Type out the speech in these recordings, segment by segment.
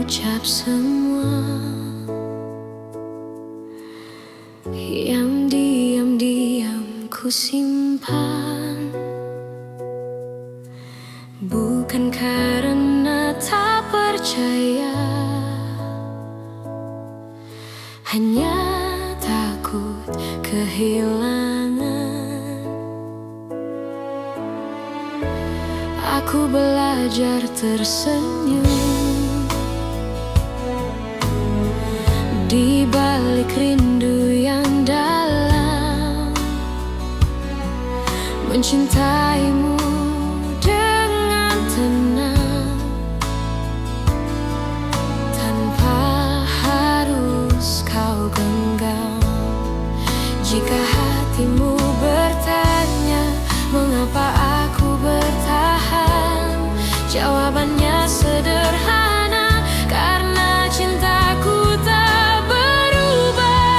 ucap semua yang diam-diam ku simpan, bukan karena tak percaya, hanya takut kehilangan. Aku belajar tersenyum di balik rindu yang dalam, mencintaimu dengan tenang tanpa harus kau genggam. Jika hatimu bertanya mengapa aku bertahan, jawabannya sederhana, karena cintaku tak berubah.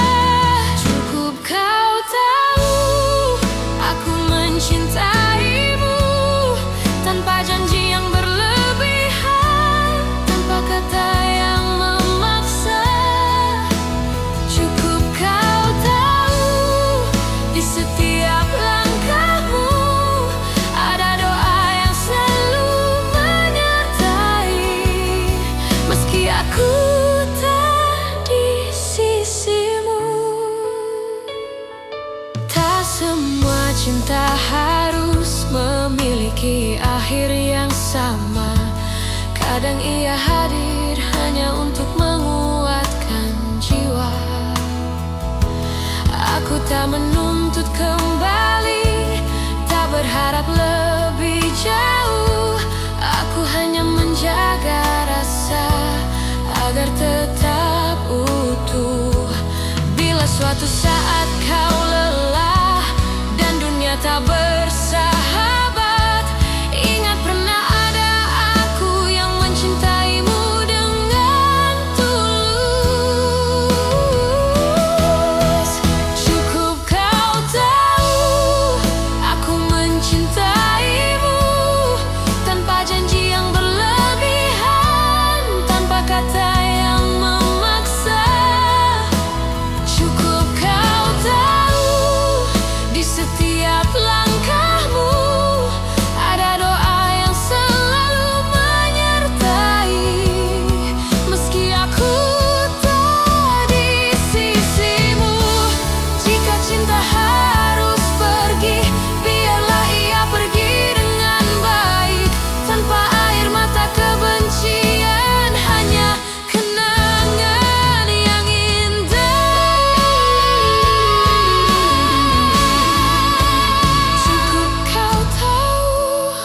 Cukup kau tahu aku mencintaimu tanpa janji yang berlebihan, tanpa kata yang memaksa. Cukup kau tahu di setiap langkahmu ada doa yang selalu menyertai, meski aku tak di sisimu. Tak semua cinta harus memiliki akhir yang sama. Kadang ia hadir hanya untuk menguatkan jiwa. Aku tak menuntut kembali, tak berharap lebih jauh. Aku hanya menjaga rasa agar tetap utuh. Bila suatu saat kau lelah dan dunia tak bersahabat, ingat pernah ada aku yang mencintaimu dengan tulus. Cukup kau tahu aku mencintaimu tanpa janji yang berlebihan, tanpa kata yang memaksa. Cukup kau tahu di setiap langkahmu ada doa yang selalu menyertai, meski aku tak di sisimu. Jika cinta harus pergi, biarlah ia pergi dengan baik, tanpa air mata kebencian, hanya kenangan yang indah. Cukup kau tahu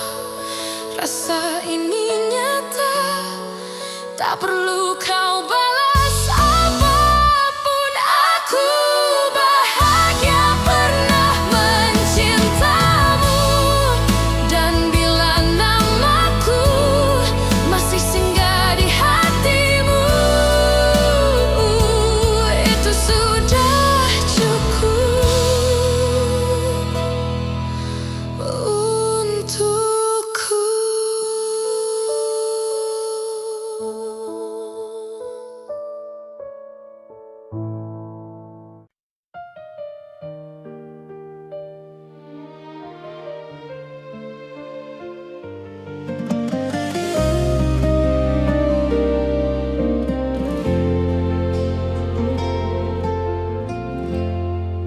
rasa ini nyata, tak perlu kau balas apapun. Aku bahagia pernah mencintamu, dan bila namaku masih singgah di hatimu, itu sudah cukup untukku.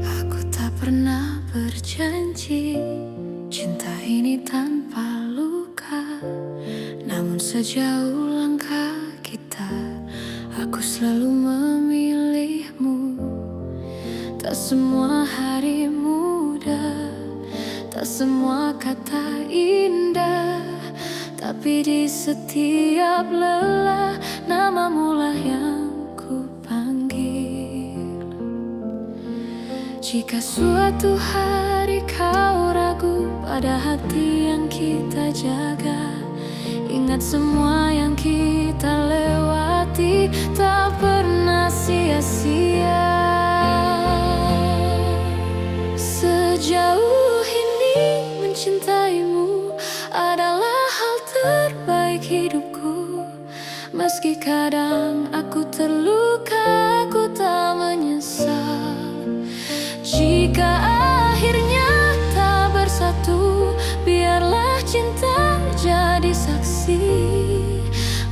Aku tak pernah berjanji cinta ini tanpa luka, namun sejauh langkah kita, aku selalu memilihmu. Tak semua hari mudah, tak semua kata indah, tapi di setiap lelah namamu lah yang ku panggil. Jika suatu hari kau ragu pada hati yang kita jaga, ingat semua yang kita lewati tak pernah sia-sia. Sejauh ini mencintaimu adalah hal terbaik hidupku. Meski kadang aku terluka, aku tak menyesal. Jika akhirnya tak bersatu, biarlah cinta jadi saksi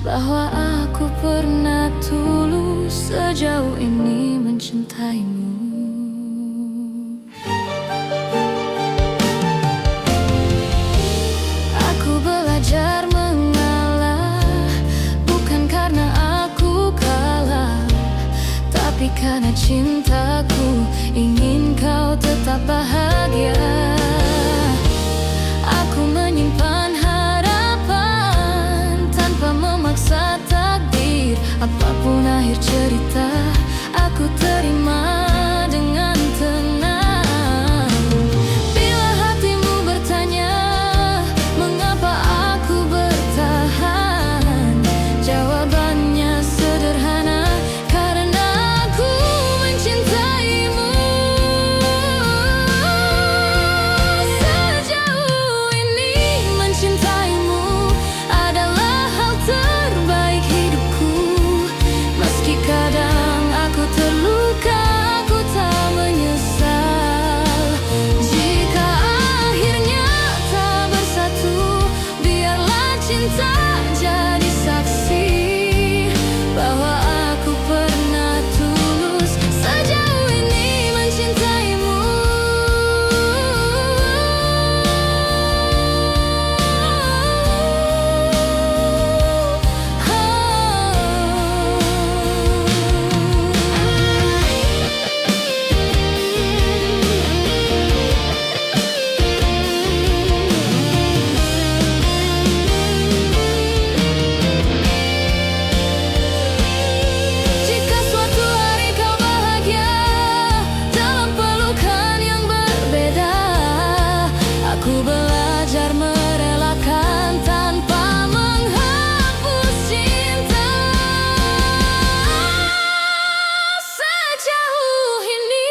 bahwa aku pernah tulus sejauh ini mencintaimu. Aku belajar mengalah, bukan karena aku kalah, tapi karena cintaku ingin kau tetap bahagia. Aku menyimpan harapan tanpa memaksa takdir. Apapun akhir cerita, aku terima dengan tenang. Bila hatimu bertanya mengapa aku bertahan, jawabannya sederhana, karena aku mencintaimu. Sejauh ini mencintaimu adalah hal terbaik hidupku. Meski kadang aku terluka, aku tak menyesal. Jika akhirnya tak bersatu, biarlah cinta jadi saksi bahwa aku pernah tulus sejauh ini mencintaimu. Jika suatu hari kau bahagia dalam pelukan yang berbeda, aku belajar merelakan tanpa menghapus cinta. Sejauh ini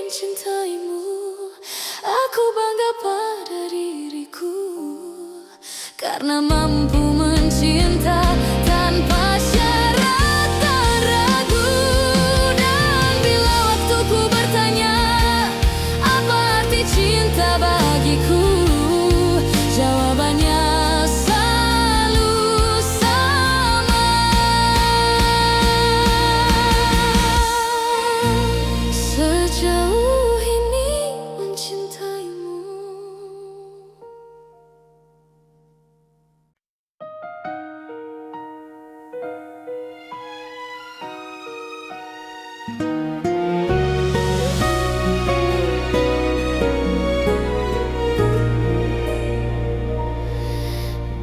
mencintaimu, aku bangga pada diriku, karena mampu mencinta tanpa syarat dan ragu. Dan bila waktuku bertanya apa arti cinta bagiku, jawabannya selalu sama. Sejauh ini mencintaimu.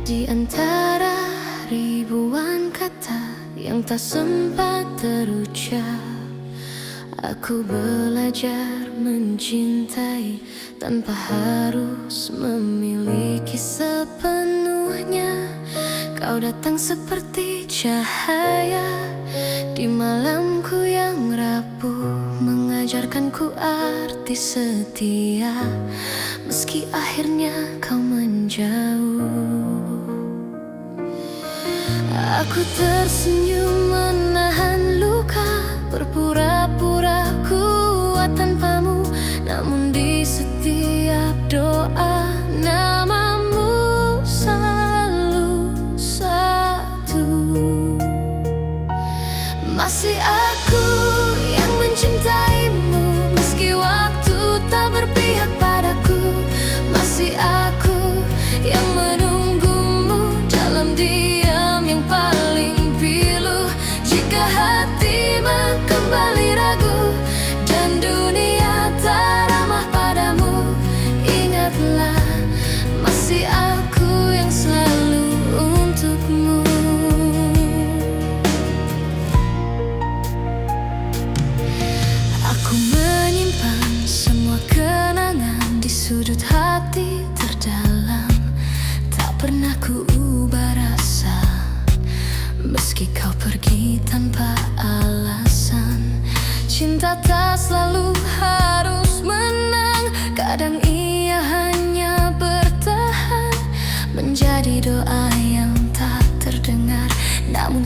Di antara ribuan kata yang tak sempat terucap, aku belajar mencintai tanpa harus memiliki sepenuhnya. Kau datang seperti cahaya di malamku yang rapuh, mengajarkanku arti setia. Meski akhirnya kau menjauh, aku tersenyum menahan luka, berpura-pura kuat tanpamu. Namun di setiap doa, namamu selalu satu. Masih aku yang mencintaimu, meski waktu tak berpihak padaku. Masih aku yang menunggumu dalam diam yang paling pilu. Jika hatimu kembali ragu dan dunia tak ramah padamu, ingatlah masih aku yang selalu untukmu. Aku menyimpan semua kenangan di sudut hati terdalam. Tak pernah ku ubah rasa, meski kau pergi tanpa alasan. Cinta tak selalu harus menang, kadang ia hanya bertahan menjadi doa yang tak terdengar. Namun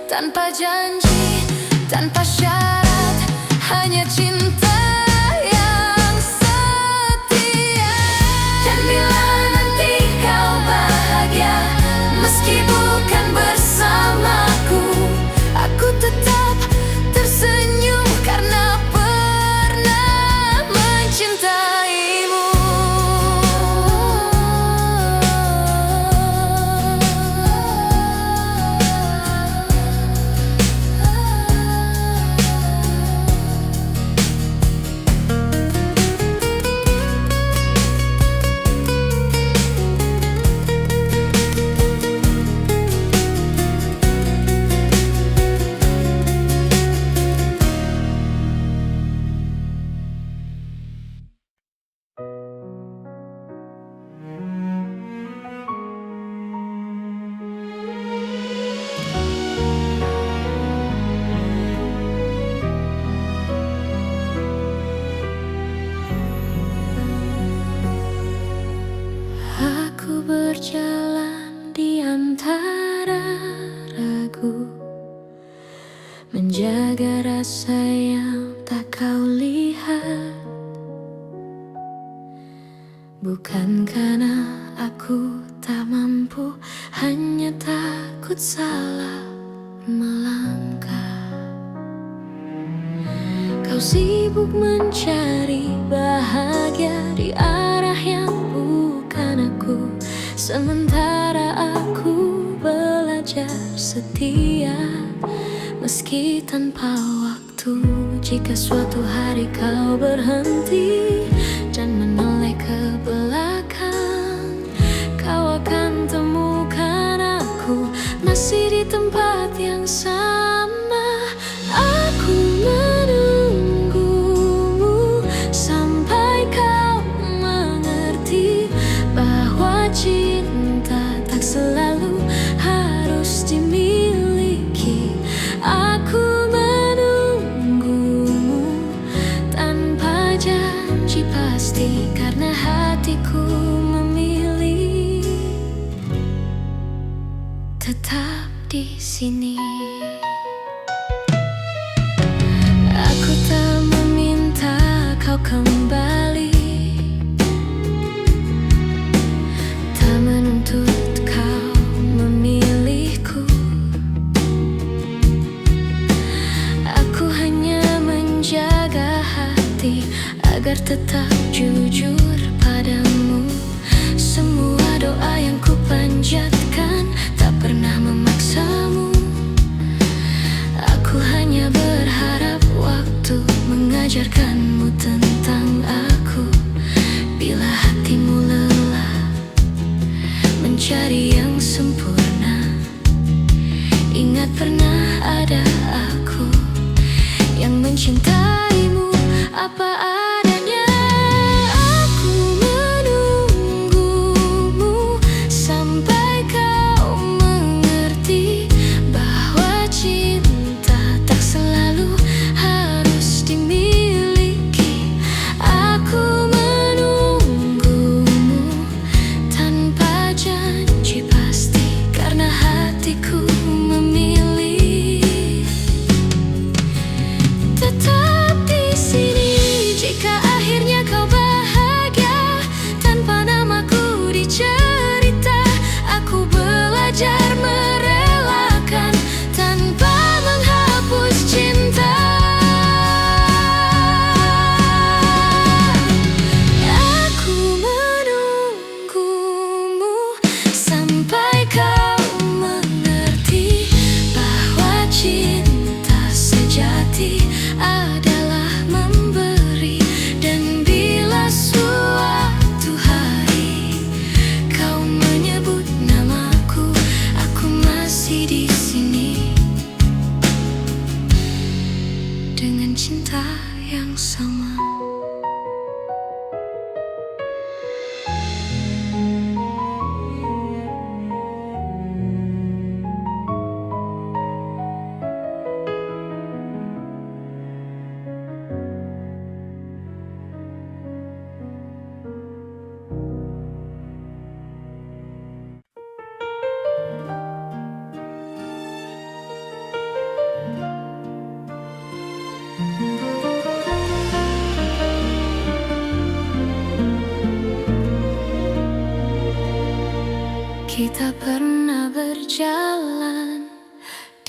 tanpa janji, tanpa syarat, hanya cinta yang setia. Dan bila nanti kau bahagia, meski bukan bersamaku, aku tetap tersenyum karena pernah mencintaimu. Aku berjalan di antara ragu, menjaga rasa yang tak kau lihat. Bukan karena aku tak mampu, hanya takut salah melangkah. Kau sibuk mencari bahagia di arah yang bukan aku, sementara aku belajar setia meski tanpa waktu. Jika suatu hari kau berhenti dan menoleh ke belakang, kau akan temukan aku masih di tempat yang sama. Aku menunggumu sampai kau mengerti bahwa cinta tak selalu harus dimiliki. Aku menunggumu tanpa janji pasti, karena hatiku memilih tetap di sini. Aku tak meminta kau kembali, tak menuntut kau memilihku. Aku hanya menjaga hati agar tetap jujur padamu. Semua doa yang ku panjatkan tak pernah memaksamu. Aku hanya berharap waktu mengajarkanmu tentang aku. Bila hatimu lelah mencari yang sempurna, ingat pernah ada aku yang mencintaimu apa adanya. Aku menunggumu sampai kau mengerti bahwa cinta tak selalu harus dimiliki. Aku menunggumu tanpa janji pasti, karena hatiku memilih tetap di sini. Jika akhirnya kau bahagia tanpa namaku dicerita, aku belajar merelakan tanpa menghapus cinta. Aku menunggumu sampai kau mengerti bahwa cinta sejati adalah memberi. Dan bila suatu hari kau menyebut namaku, aku masih di sini dengan cinta yang sama.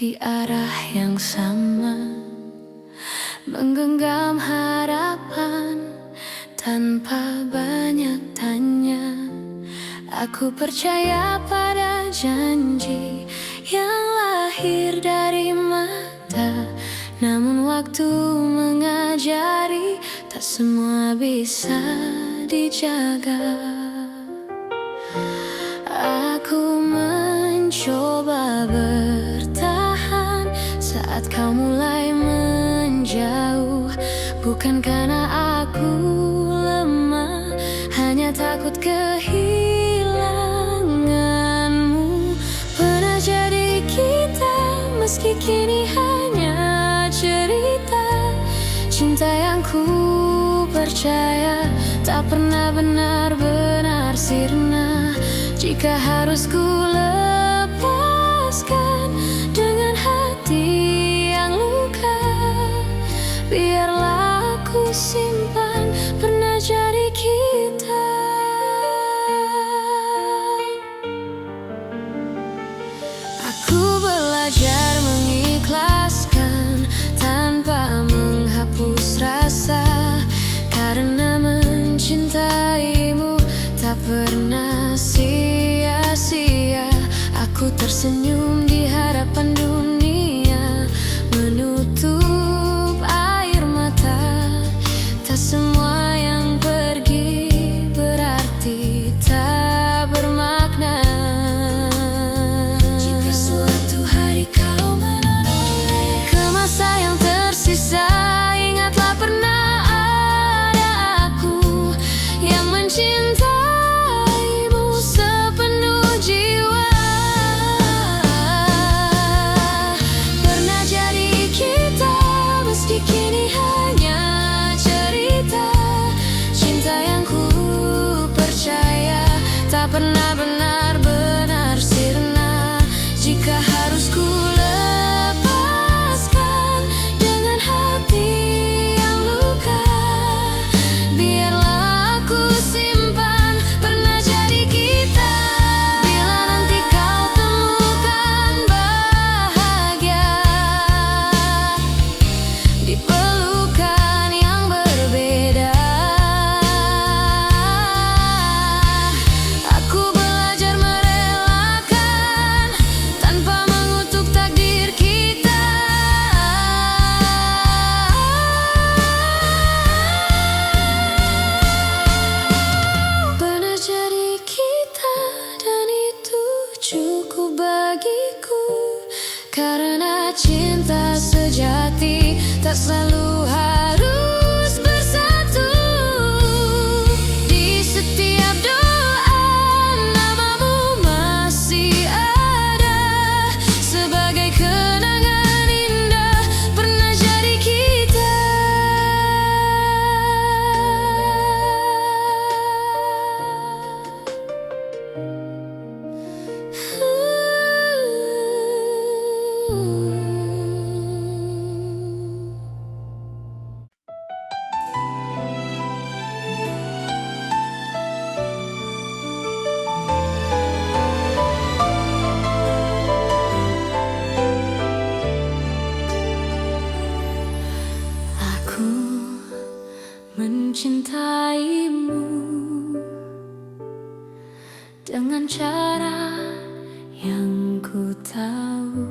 di arah yang sama, menggenggam harapan tanpa banyak tanya. Aku percaya pada janji yang lahir dari mata, namun waktu mengajari tak semua bisa dijaga. Aku mencoba bertahan saat kau mulai menjauh, bukan karena aku lemah, hanya takut kehilanganmu. Pernah jadi kita, meski kini hanya cerita. Cinta yang ku percaya tak pernah benar-benar sirna. Jika harus ku lepaskan dengan hati yang luka, biarlah aku simpan pernah jadi kita. Aku belajar mengikhlaskan tanpa menghapus rasa, karena mencintaimu tak pernah sia-sia. Aku tersenyum di hadapan dunia, menutup air mata. Tak semua yang pergi berarti tak bermakna. Jika suatu hari kau menoleh ke masa yang tersisa, ingatlah pernah ada aku yang mencintai pernah benar-benar sirna. Jika harus ku lepaskan dengan hati yang luka, biarlah aku simpan pernah jadi kita. Bila nanti kau temukan bahagia di pelukan yang berbeda, cukup bagiku. Karena cinta sejati tak selalu harus bersatu. Di setiap doa namamu masih ada, sebagai kenangan indah pernah jadi kita. Aku mencintaimu dengan cara yang ku tahu,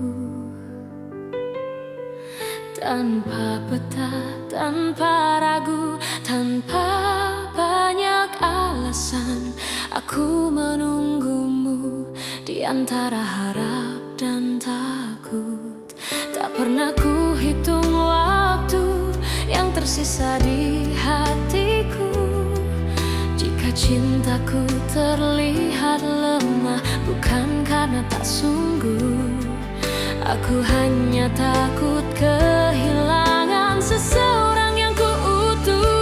tanpa peta, tanpa ragu, tanpa banyak alasan. Aku menunggumu di antara harap dan takut. Tak pernah ku hitung waktu yang tersisa di hatiku. Jika cintaku terlihat lemah, bukan karena tak sungguh. Aku hanya takut kehilangan seseorang yang ku utuh.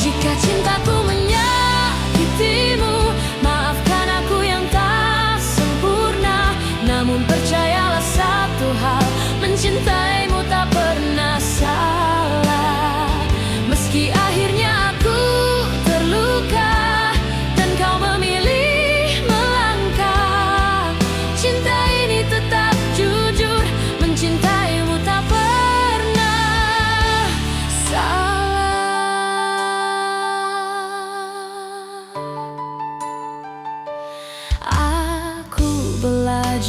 Jika cintaku menyakitimu, maafkan aku yang tak sempurna. Namun percayalah satu hal, mencintaimu tak pernah salah. Meski akhirnya aku terluka dan kau memilih melangkah,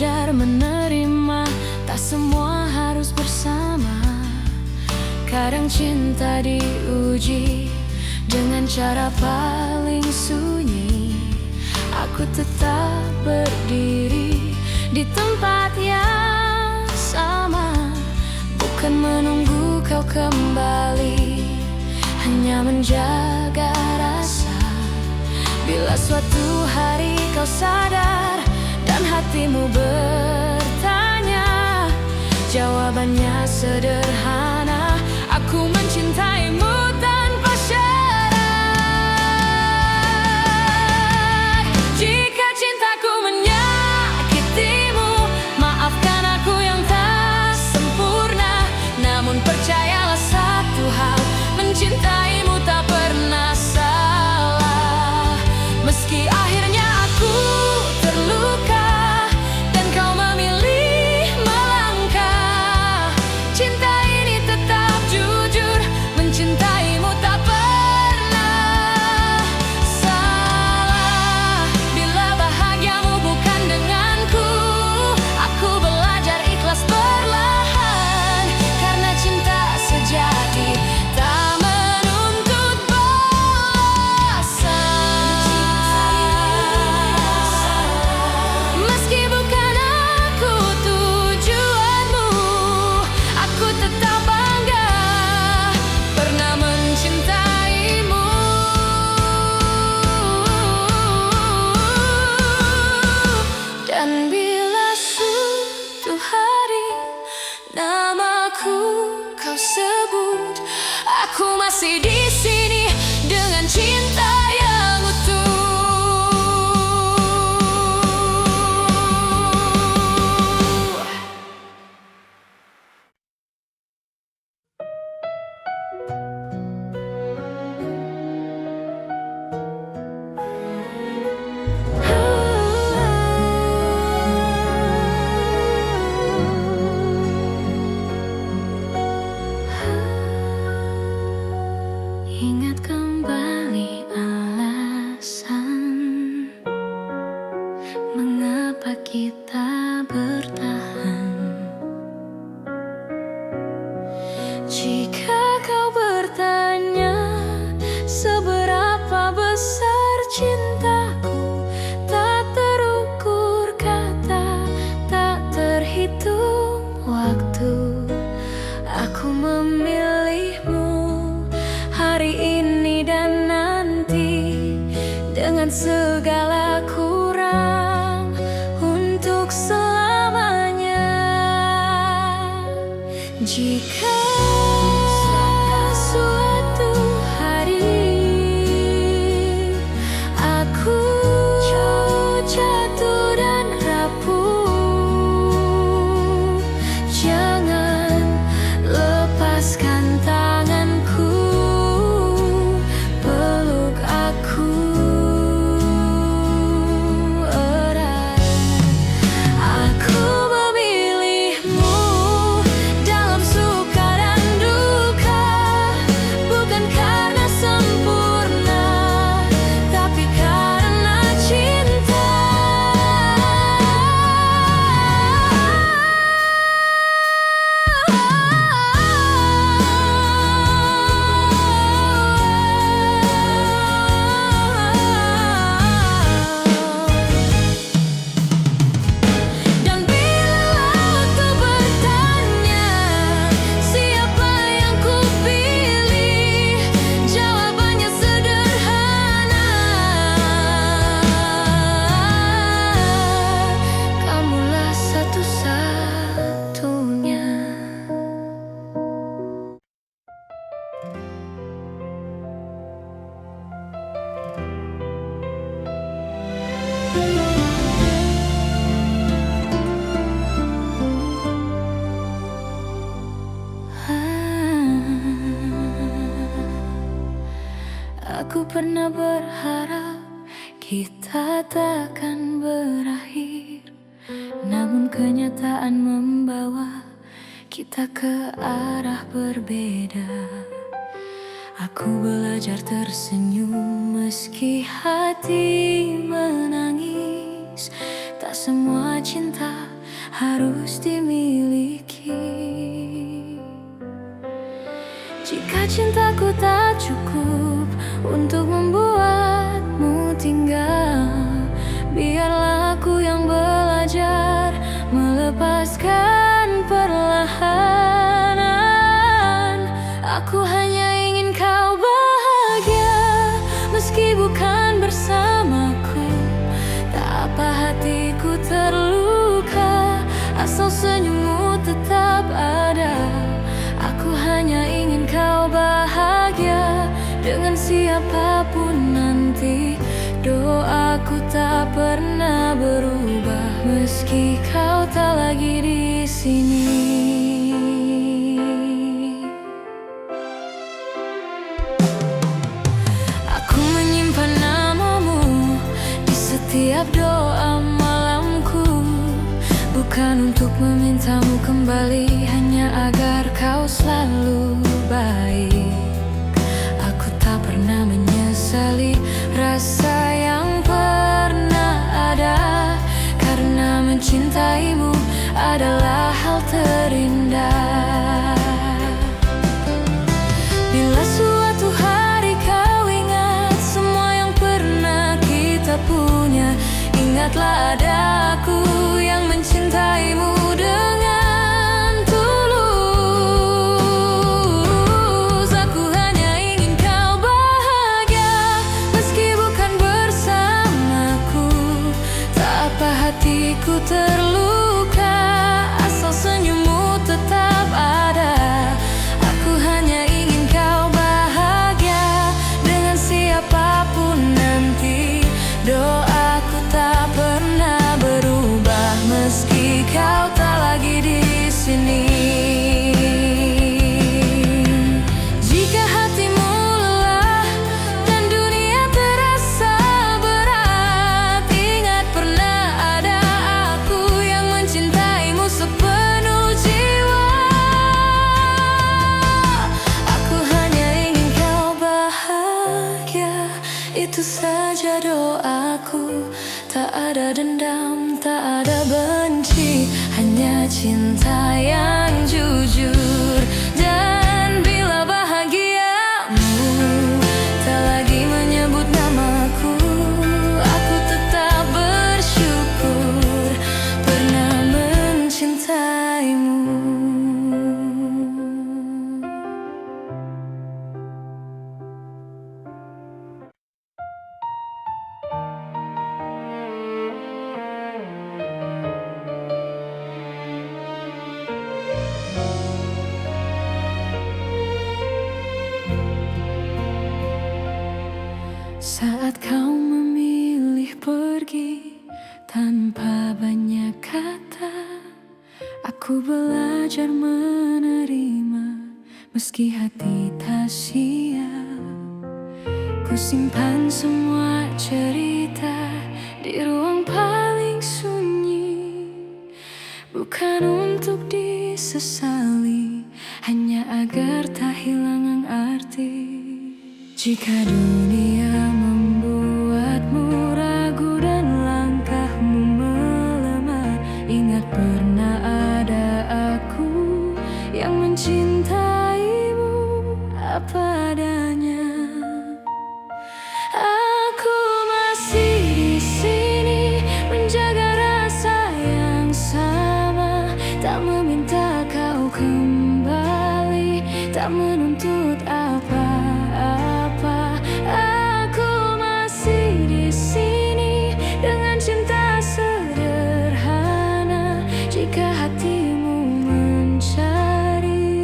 belajar menerima, tak semua harus bersama. Kadang cinta diuji dengan cara paling sunyi. Aku tetap berdiri di tempat yang sama, bukan menunggu kau kembali, hanya menjaga rasa. Bila suatu hari kau sadar dan hatimu bertanya, jawabannya sederhana: aku mencintaimu tanpa syarat. Jika cintaku menyakitimu, maafkan aku yang tak sempurna. Namun percayalah satu hal, mencintaimu tak pernah salah. Meski akhirnya aku terluka dan kau memilih melangkah, cinta ini tetap jujur, mencintaimu tak pernah salah. Bila bahagiamu bukan denganku, aku belajar ikhlas perlahan, karena cinta sejati tak menuntut balasan. Meski bukan aku tujuanmu, aku tetap bangga pernah mencintaimu. Dan bila suatu hari namaku kau sebut, aku masih di sini dengan cinta yang utuh. Ingat kembali alasan mengapa kita bertahan. Jika kau bertanya seberapa besar cintaku, tak terukur kata, tak terhitung waktu. Aku memilihmu hari ini dan nanti, dengan segala kurang, untuk selamanya. Jika suatu hari aku jatuh dan rapuh, jangan lepaskan tanganku, peluk aku erat. Aku memilihmu dalam suka dan duka, bukan karena sempurna, tapi karena cinta. Dan bila waktu bertanya siapa yang kupilih, jawabannya sederhana: kamulah satu-satunya. Aku pernah berharap kita takkan berakhir, namun kenyataan membawa kita ke arah berbeda. Aku belajar tersenyum meski hati menangis. Tak semua cinta harus dimiliki. Jika cintaku tak cukup untuk membuatmu tinggal, biarlah aku yang belajar melepaskan perlahan. Aku hanya ingin kau bahagia, meski bukan bersamaku. Tak apa hatiku terluka, asal senyummu tetap ada. Aku hanya ingin kau bahagia dengan siapapun nanti. Doaku tak pernah berubah, meski kau tak lagi di sini. Aku menyimpan namamu di setiap doa malamku, bukan untuk memintamu kembali, hanya agar kau selalu baik. Aku tak pernah menyesali rasa yang pernah ada, karena mencintaimu adalah hal terindah. Bila suatu hari kau ingat semua yang pernah kita punya, ingatlah ada aku yang mencintaimu dengan tulus. Aku hanya ingin kau bahagia, meski bukan bersamaku. Tak apa hatiku terluka, asal senyummu tetap ada. Aku hanya ingin kau bahagia dengan siapapun nanti. Doaku tak pernah berubah, meski kau tak lagi di sini. Jika hatimu lelah dan dunia terasa berat, ingat pernah ada aku yang mencintaimu sepenuh jiwa. Aku hanya ingin kau bahagia, itu saja doaku. Tak ada dendam, tak ada benci, hanya cinta yang jujur. Dan bila bahagiamu tak lagi menyebut namaku, aku tetap bersyukur pernah mencintaimu. Saat kau memilih pergi tanpa banyak kata, aku belajar menerima meski hati tak siap. Ku simpan semua cerita di ruang paling sunyi, bukan untuk disesali, hanya agar tak hilang arti. Jika dunia membuatmu ragu dan langkahmu melemah, ingat pernah ada aku yang mencintaimu apa adanya. Aku masih di sini menjaga rasa yang sama, tak meminta kau kembali, tak menuntut apa-apa. Aku masih di sini dengan cinta sederhana. Jika hatimu mencari,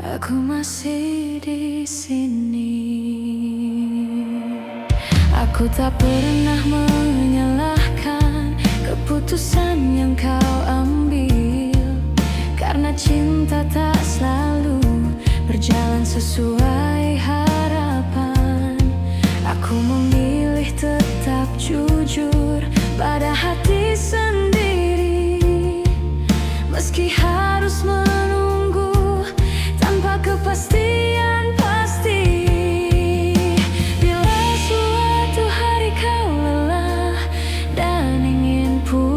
aku masih di sini. Aku tak pernah menyalahkan keputusan yang kau ambil, karena cinta tak selalu berjalan sesuai harapan. Aku memilih tetap jujur pada hati sendiri, meski harus menunggu tanpa kepastian pasti. Bila suatu hari kau lelah dan ingin pulang,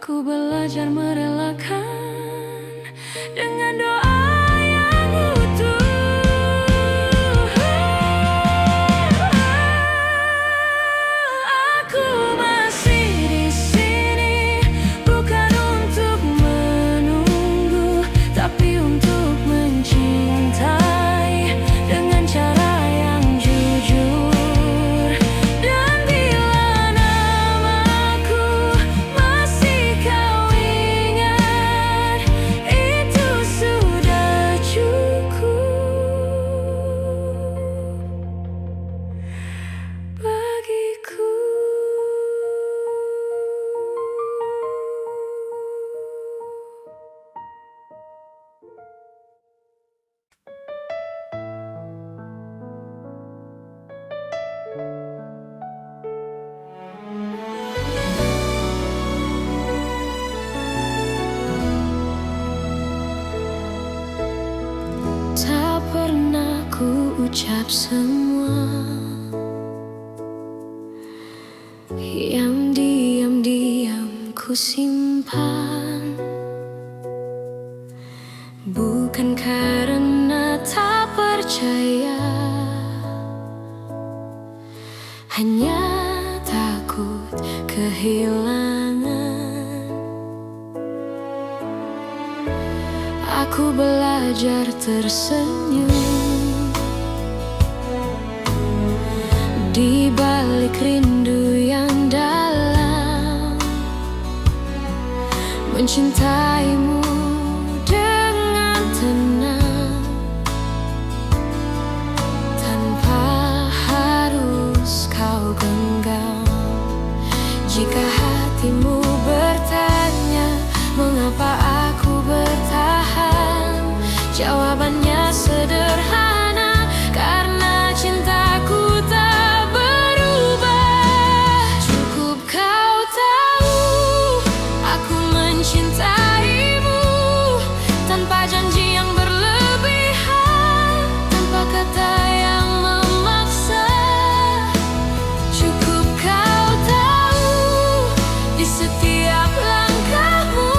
Aku belajar merelakan dengan doa yang utuh. Aku masih di sini, bukan untuk menunggu, tapi untuk mencintai dengan cara yang jujur. Dan bila namaku masih kau ingat, itu sudah cukup bagiku. Tak pernah ku ucap semua yang diam-diam ku simpan, bukan karena tak percaya, hanya takut kehilangan. Aku belajar tersenyum di balik rindu yang dalam, mencintaimu dengan tenang, tanpa harus kau genggam. Jika hatimu bertanya mengapa aku bertahan, jawabannya sederhana, karena cintaku tak berubah. Cukup kau tahu aku mencintaimu, tanpa janji yang berlebihan, tanpa kata yang memaksa. Cukup kau tahu di setiap langkahmu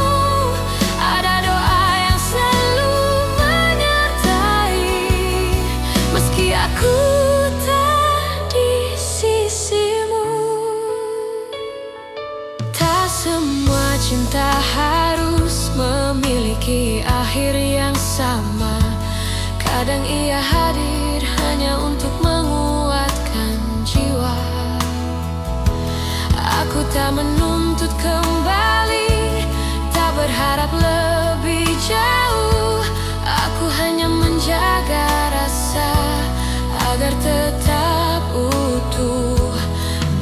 ada doa yang selalu menyertai, meski aku tak di sisimu. Tak semua cinta harus memiliki akhir yang sama. Kadang ia hadir hanya untuk menguatkan jiwa. Aku tak menuntut kembali, tak berharap lebih jauh. Aku hanya menjaga rasa agar tetap utuh.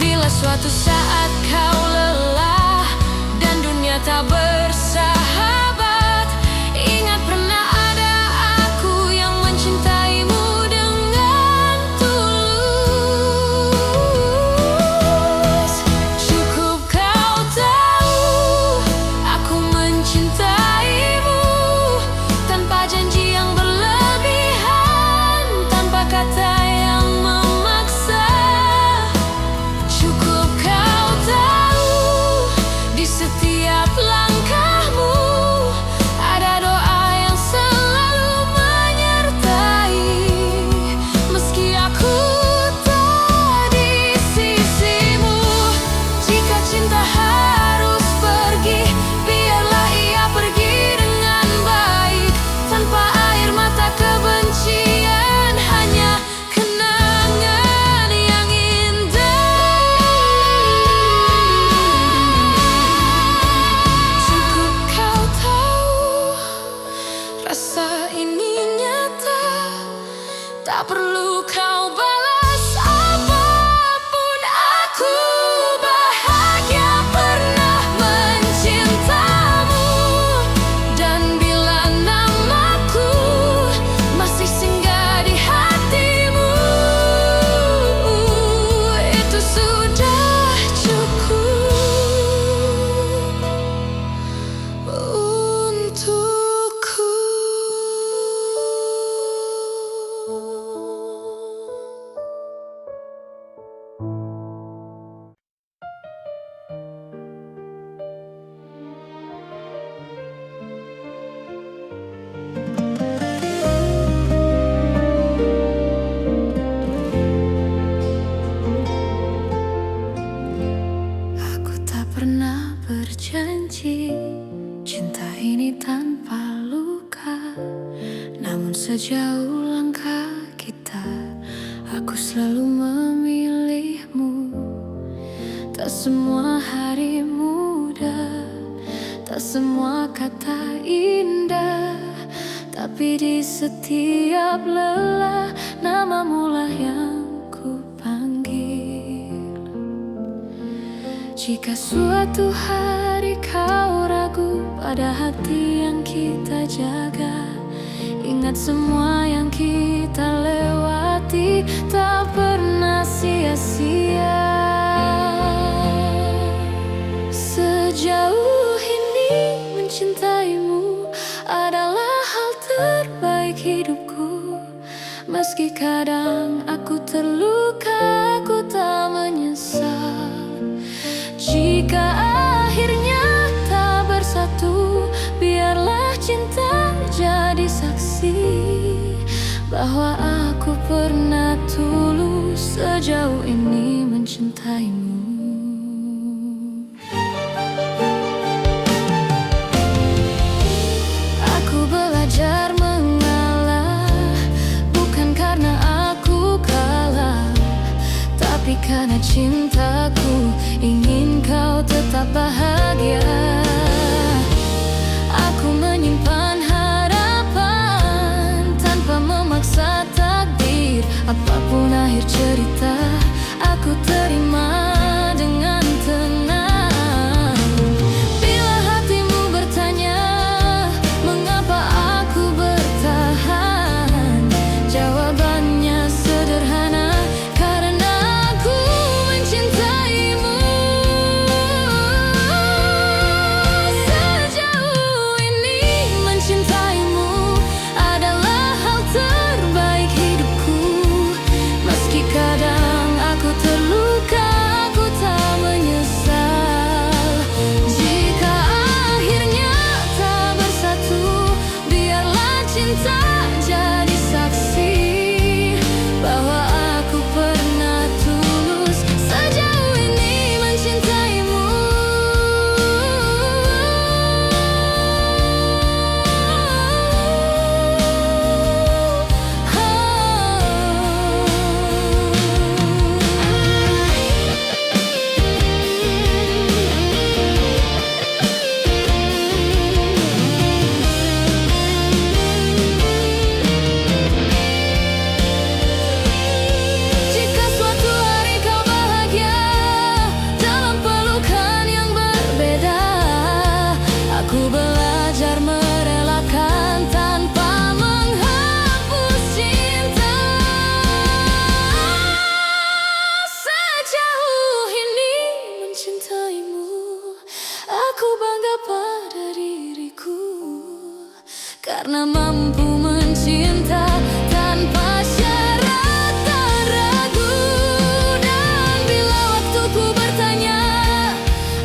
Bila suatu saat kau lelah dan dunia tak bersahabat, ingat pernah ada aku yang mencintaimu dengan tulus. Cukup kau tahu aku mencintaimu, tanpa janji yang berlebihan, tanpa kata yang memaksa. Cukup kau berjanji cinta ini tanpa luka. Namun sejauh langkah kita, aku selalu memilihmu. Tak semua hari mudah, tak semua kata indah, tapi di setiap lelah namamu lah yang ku panggil. Jika suatu hari kau ragu pada hati yang kita jaga, ingat semua yang kita lewati tak pernah sia-sia. Sejauh ini mencintaimu adalah hal terbaik hidupku. Meski kadang aku terluka, aku tak menyesal. Jika akhirnya tak bersatu, biarlah cinta jadi saksi bahwa aku pernah tulus sejauh ini mencintaimu. Aku belajar mengalah, bukan karena aku kalah, tapi karena cintaku ingin kau tetap bahagia. Aku menyimpan harapan tanpa memaksa takdir. Apapun akhir cerita, aku terima dengan tenang. Bila hatimu bertanya mengapa aku bertahan, jawabannya sederhana, karena aku mencintaimu. Sejauh ini mencintaimu adalah hal terbaik hidupku. Meski kadang aku terluka, aku tak menyesal. Jika akhirnya tak bersatu, biarlah cinta jadi saksi bahwa aku pernah tulus sejauh ini mencintaimu. Jika suatu hari kau bahagia dalam pelukan yang berbeda, aku belajar merelakan tanpa menghapus cinta. Sejauh ini mencintaimu, aku bangga pada diriku, karena mampu mencinta tanpa syarat dan ragu. Dan bila waktuku bertanya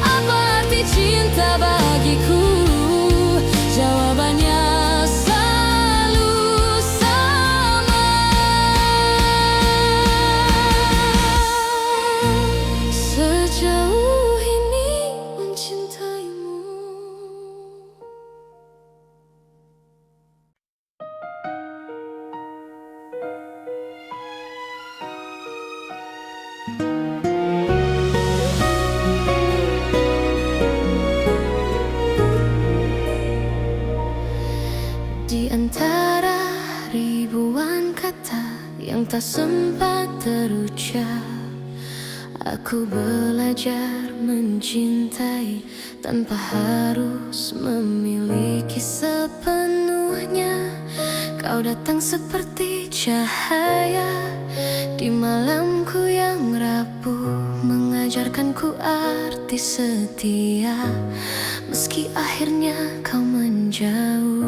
apa arti cinta bagiku, jawabannya selalu sama. Sejauh ini mencintaimu. Di antara ribuan kata yang tak sempat terucap, aku belajar mencintai tanpa harus memiliki sepenuhnya. Kau datang seperti cahaya di malamku yang rapuh, mengajarkanku arti setia. Meski akhirnya kau menjauh,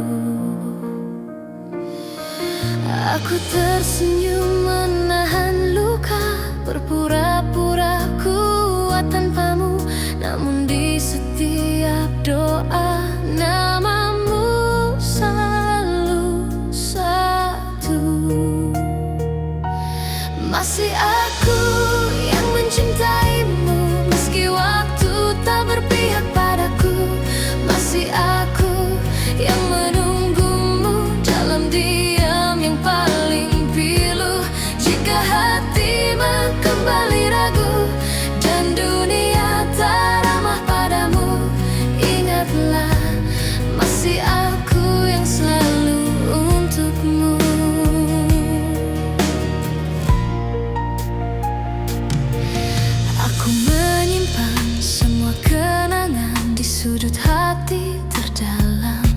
aku tersenyum menahan luka, berpura-pura kuat tanpamu. Namun di setiap doa namamu selalu satu. Masih aku yang mencintaimu, meski waktu tak berpihak padaku. sudut hati terdalam,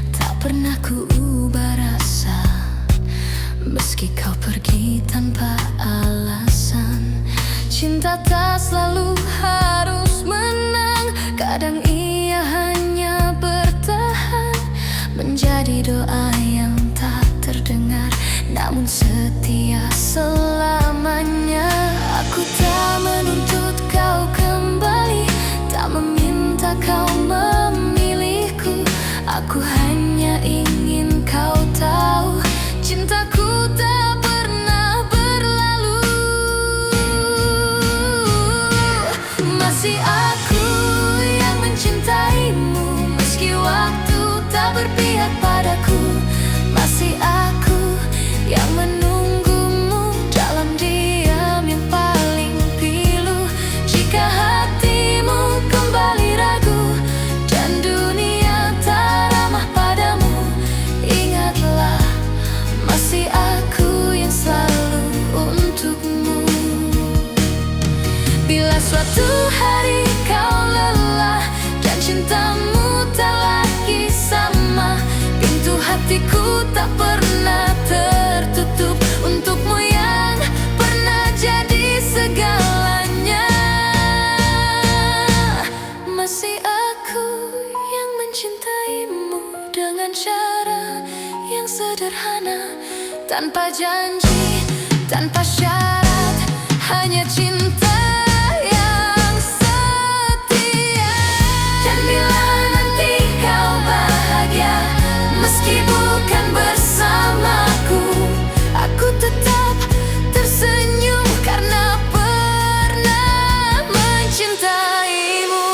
tak pernah ku ubah rasa. Meski kau pergi tanpa alasan, cinta tak selalu harus menang. Kadang ia hanya bertahan, menjadi doa yang tak terdengar, namun setia selamanya. Aku tak menuntut kau kembali, tak meminta kau memilihku. Aku hanya ingin kau tahu, cintaku tak pernah berlalu. Masih aku yang mencintaimu, meski waktu tak berpihak padaku. Masih aku yang menunggumu dalam diam yang paling pilu. Jika hatimu kembali ragu dan dunia tak ramah padamu, ingatlah masih aku yang selalu untukmu. Bila suatu hari kau lelah dan cintamu tak lagi sama, pintu hatiku tak pernah tertutup untukmu yang pernah jadi segalanya. Masih aku yang mencintaimu dengan cara yang sederhana, tanpa janji, tanpa syarat, hanya cinta yang setia. Dan bila nanti kau bahagia, meski bukan bersamaku, aku tetap tersenyum karena pernah mencintaimu.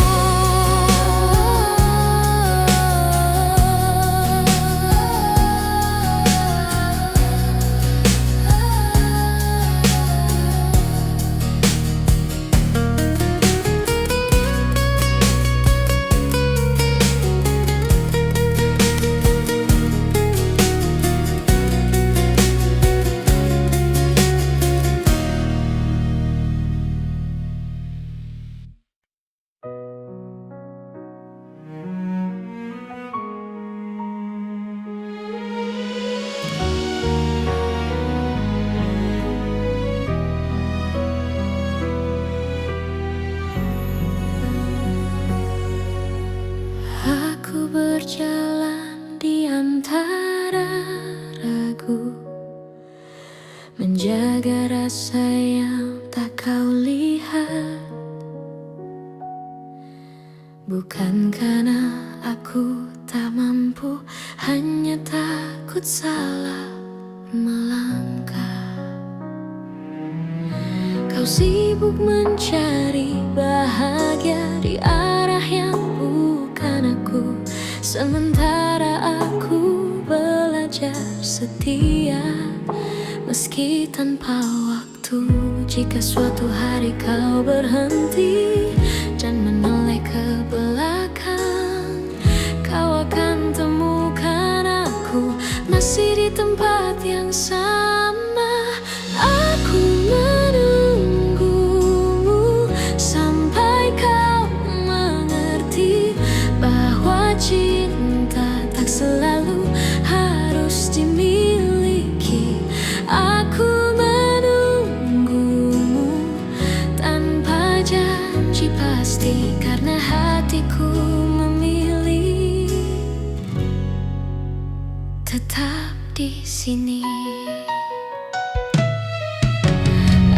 Aku berjalan di antara ragu, menjaga rasa yang tak kau lihat. Bukan karena aku tak mampu, hanya takut salah melangkah. Kau sibuk mencari bahagia di arah yang bukan aku, sementara aku belajar setia meski tanpa waktu. Jika suatu hari kau berhenti dan menoleh ke belakang, kau akan temukan aku masih di tempat yang sama. Aku menunggumu sampai kau mengerti bahwa cinta tak selalu harus dimiliki. Aku menunggumu tanpa janji pasti, karena hatiku memilih tetap di sini.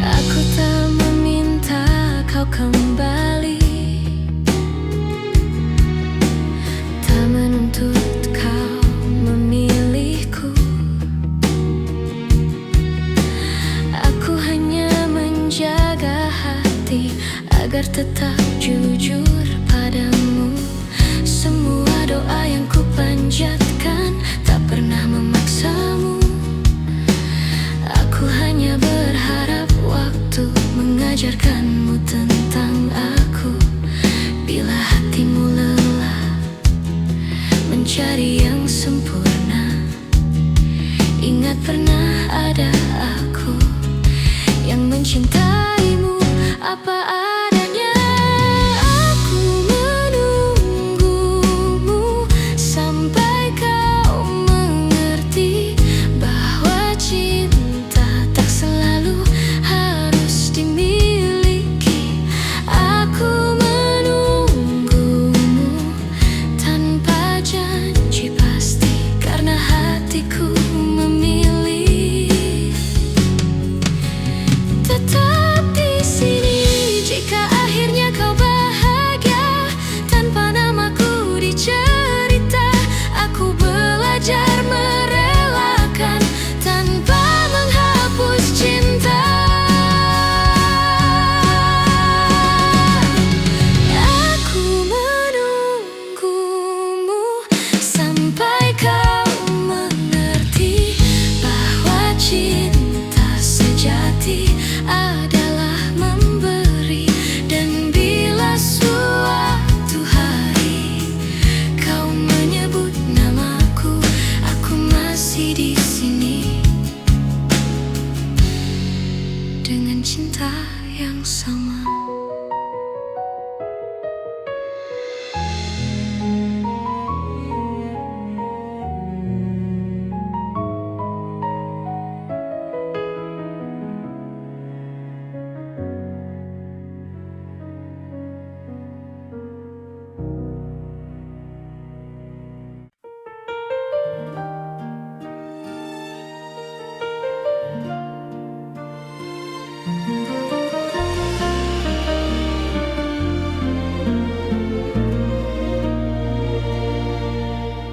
Aku tak meminta kau kembali, tak menuntut kau memilihku. Aku hanya menjaga hati agar tetap jujur padamu. Semua doa yang ku panjatkan tak pernah memaksamu,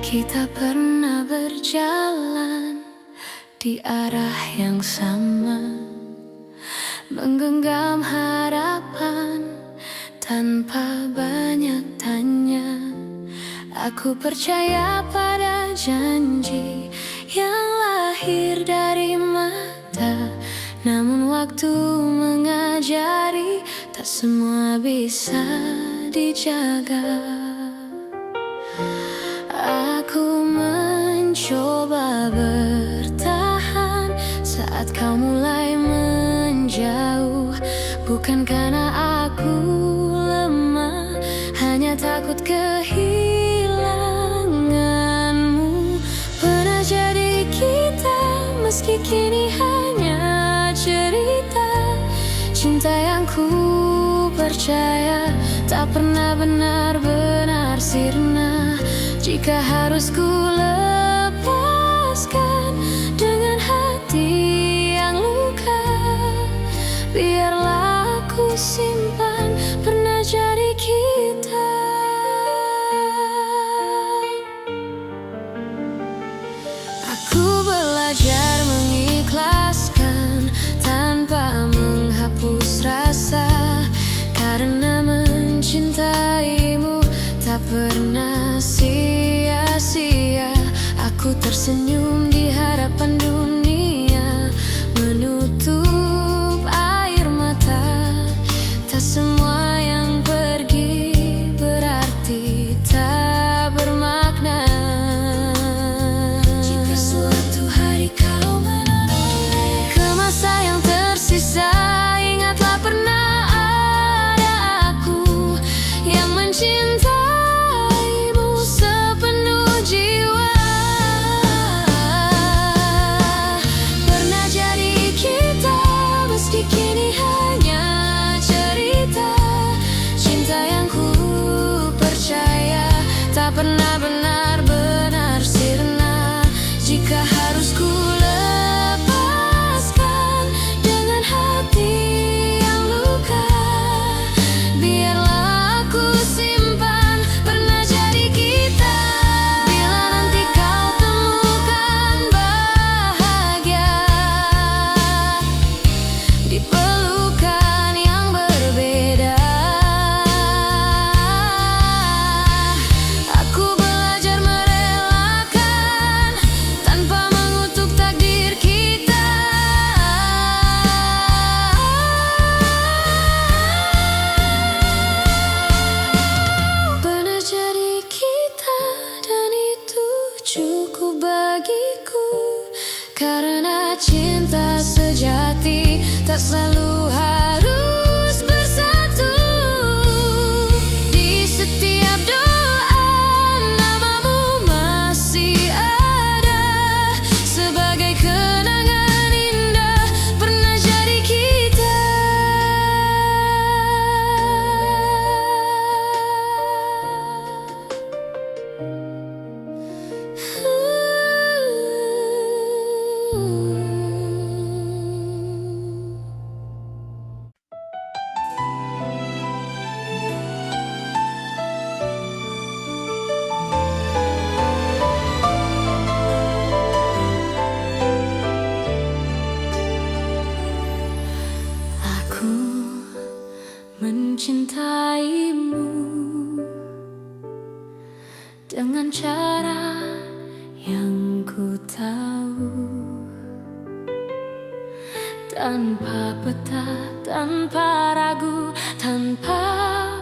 Kita pernah berjalan di arah yang sama, menggenggam harapan tanpa banyak tanya. Aku percaya pada janji yang lahir dari mata. Namun waktu mengajari, tak semua bisa dijaga. Aku mencoba bertahan saat kau mulai menjauh. Bukan karena aku lemah, hanya takut kehilanganmu. Pernah jadi kita, meski kini hanya cerita. Cinta yang ku percaya tak pernah benar-benar sirna. Jika harus ku lepaskan dengan hati yang luka, biarlah aku simpan pernah jadi kita. Aku belajar mengikhlaskan tanpa menghapus rasa, karena mencintaimu tak pernah sia-sia. Aku tersenyum di hadapan dunia, menutup air mata. Tak semua yang pergi berarti tak bermakna. Jika suatu hari kau menoleh ke masa yang tersisa, ingatlah pernah ada aku yang mencintai. Pernah benar-benar sirna. Jika harus ku lepaskan dengan hati yang luka, biarlah aku simpan pernah jadi kita. Bila nanti kau temukan bahagia di pelukan yang berbeda, cukup bagiku. Karena cinta sejati tak selalu harus bersatu. Di setiap doa namamu masih ada, sebagai kenangan indah pernah jadi kita. Aku mencintaimu dengan cara yang ku tahu, tanpa peta, tanpa ragu, tanpa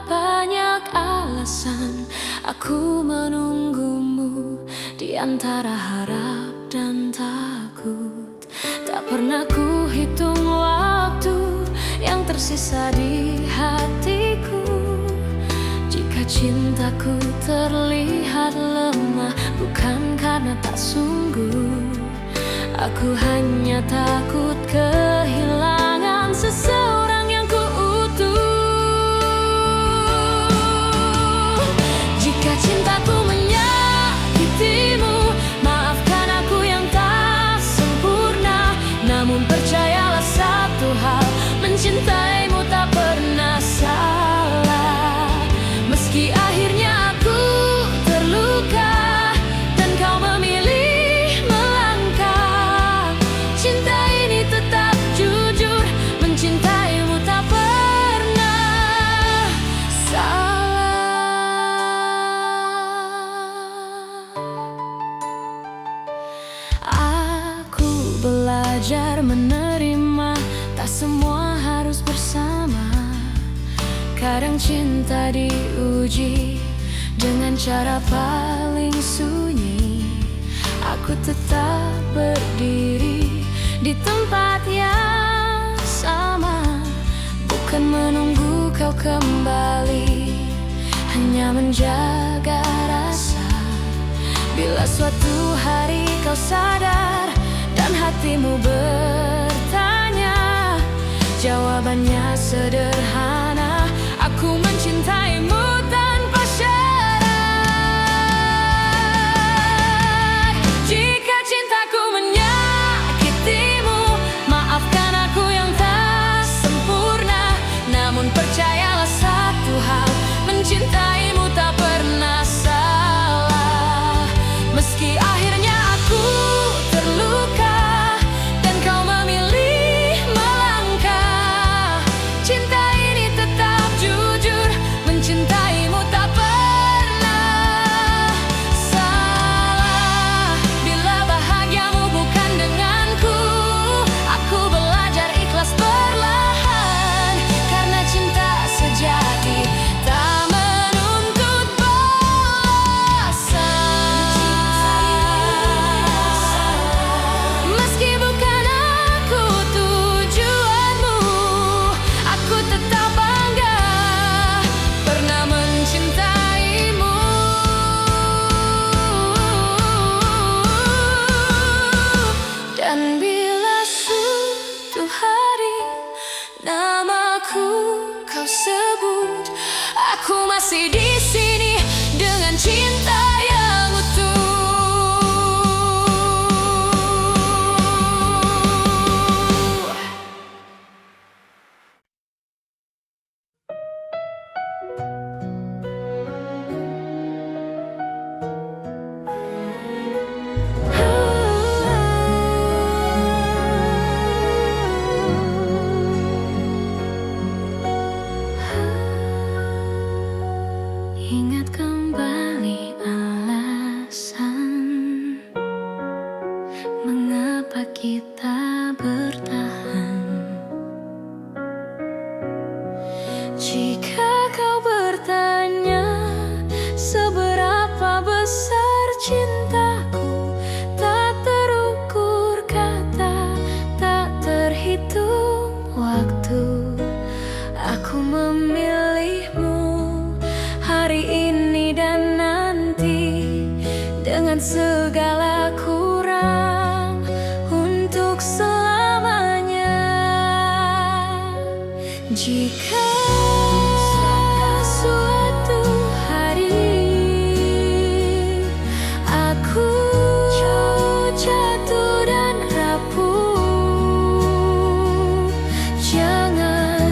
banyak alasan. Aku menunggumu di antara harap dan takut. Tak pernah ku hitung waktu yang tersisa di hatiku. Jika cintaku terlihat lemah, bukan karena tak sungguh. Aku hanya takut kehilangan seseorang yang ku utuh. Jika cintaku menyakitimu, maafkan aku yang tak sempurna. Namun percayalah satu hal, mencintaimu tak pernah salah. Meski akhirnya aku terluka, belajar menerima, tak semua harus bersama. Kadang cinta diuji dengan cara paling sunyi. Aku tetap berdiri di tempat yang sama, bukan menunggu kau kembali, hanya menjaga rasa. Bila suatu hari kau sadar dan hatimu bertanya, jawabannya sederhana: aku mencintaimu tanpa syarat. Jika cintaku menyakitimu, maafkan aku yang tak sempurna. Namun percayalah satu hal, mencintaimu tak pernah salah. Meski akhirnya aku terluka dan kau memilih melangkah, cinta ini tetap jujur, mencintaimu tak pernah salah. Bila bahagiamu bukan denganku, aku belajar ikhlas perlahan, karena cinta sejati tak menuntut balasan. Meski bukan aku tujuanmu, aku tetap bangga pernah mencintaimu. Dan bila suatu hari namaku kau sebut, aku masih di sini dengan cinta yang utuh. Ingat kembali alasan mengapa kita bertahan. Jika kau bertanya seberapa besar cintaku, tak terukur kata, tak terhitung waktu. Aku memilihmu hari ini dan nanti, dengan segala kurang, untuk selamanya. Jika suatu hari aku jatuh dan rapuh, jangan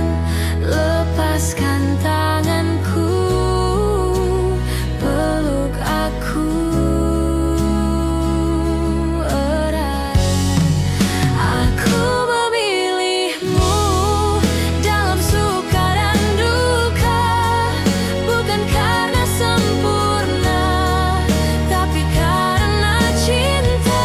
lepaskan tanganku, peluk aku erat. Aku memilihmu dalam suka dan duka, bukan karena sempurna, tapi karena cinta.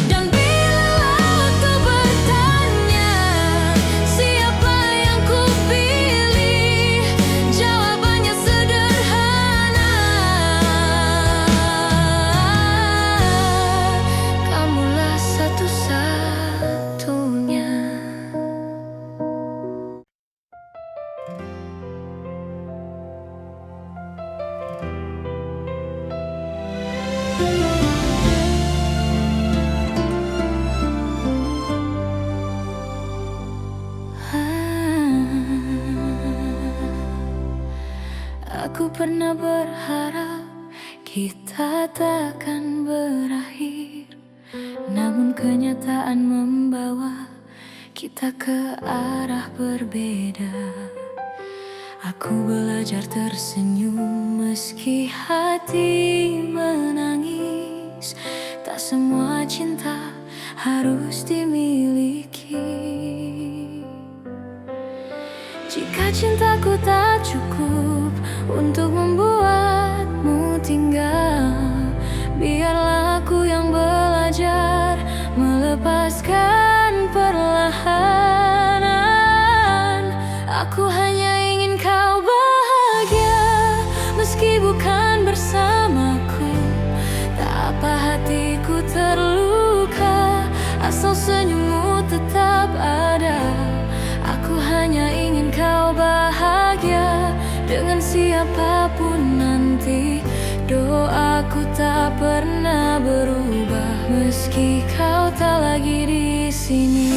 Dan bila waktu bertanya siapa yang kupilih, jawabannya sederhana: kamulah satu-satunya. Aku pernah berharap kita takkan berakhir, namun kenyataan membawa kita ke arah berbeda. Aku belajar tersenyum meski hati menangis, tak semua cinta harus dimiliki. Jika cintaku tak cukup untuk membuatmu tinggal, biarlah aku yang belajar melepaskan perlahan. Aku hanya ingin kau bahagia, meski bukan bersamaku. Tak apa hatiku terluka, asal senyummu tetap ada. Aku hanya ingin kau bahagia dengan siapapun nanti. Doaku tak pernah berubah, meski kau tak lagi di sini.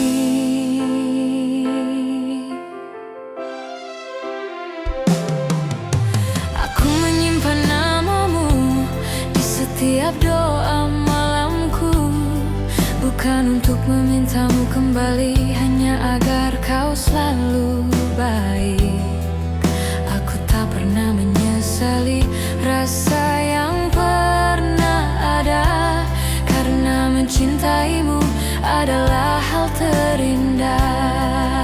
Aku menyimpan namamu di setiap doa malamku, bukan untuk memintamu kembali, hanya agar kau selalu baik. Aku tak pernah menyesali rasa yang pernah ada, karena mencintaimu adalah hal terindah.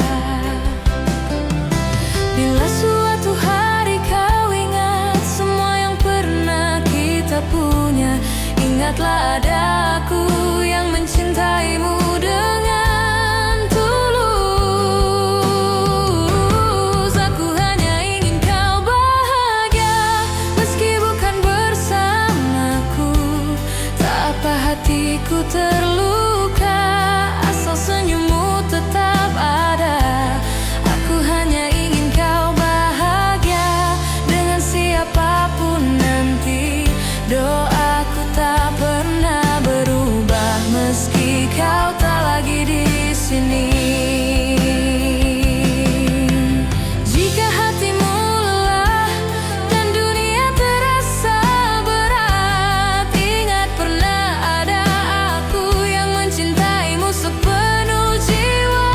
Bila suatu hari kau ingat semua yang pernah kita punya, ingatlah ada aku yang mencintaimu dengan tulus. Aku hanya ingin kau bahagia, meski bukan bersamaku. Tak apa hatiku terluka, asal senyummu tetap ada. Aku hanya ingin kau bahagia dengan siapapun nanti. Doaku tak pernah berubah, meski kau tak lagi di sini. Jika hatimu lelah dan dunia terasa berat, ingat pernah ada aku yang mencintaimu sepenuh jiwa.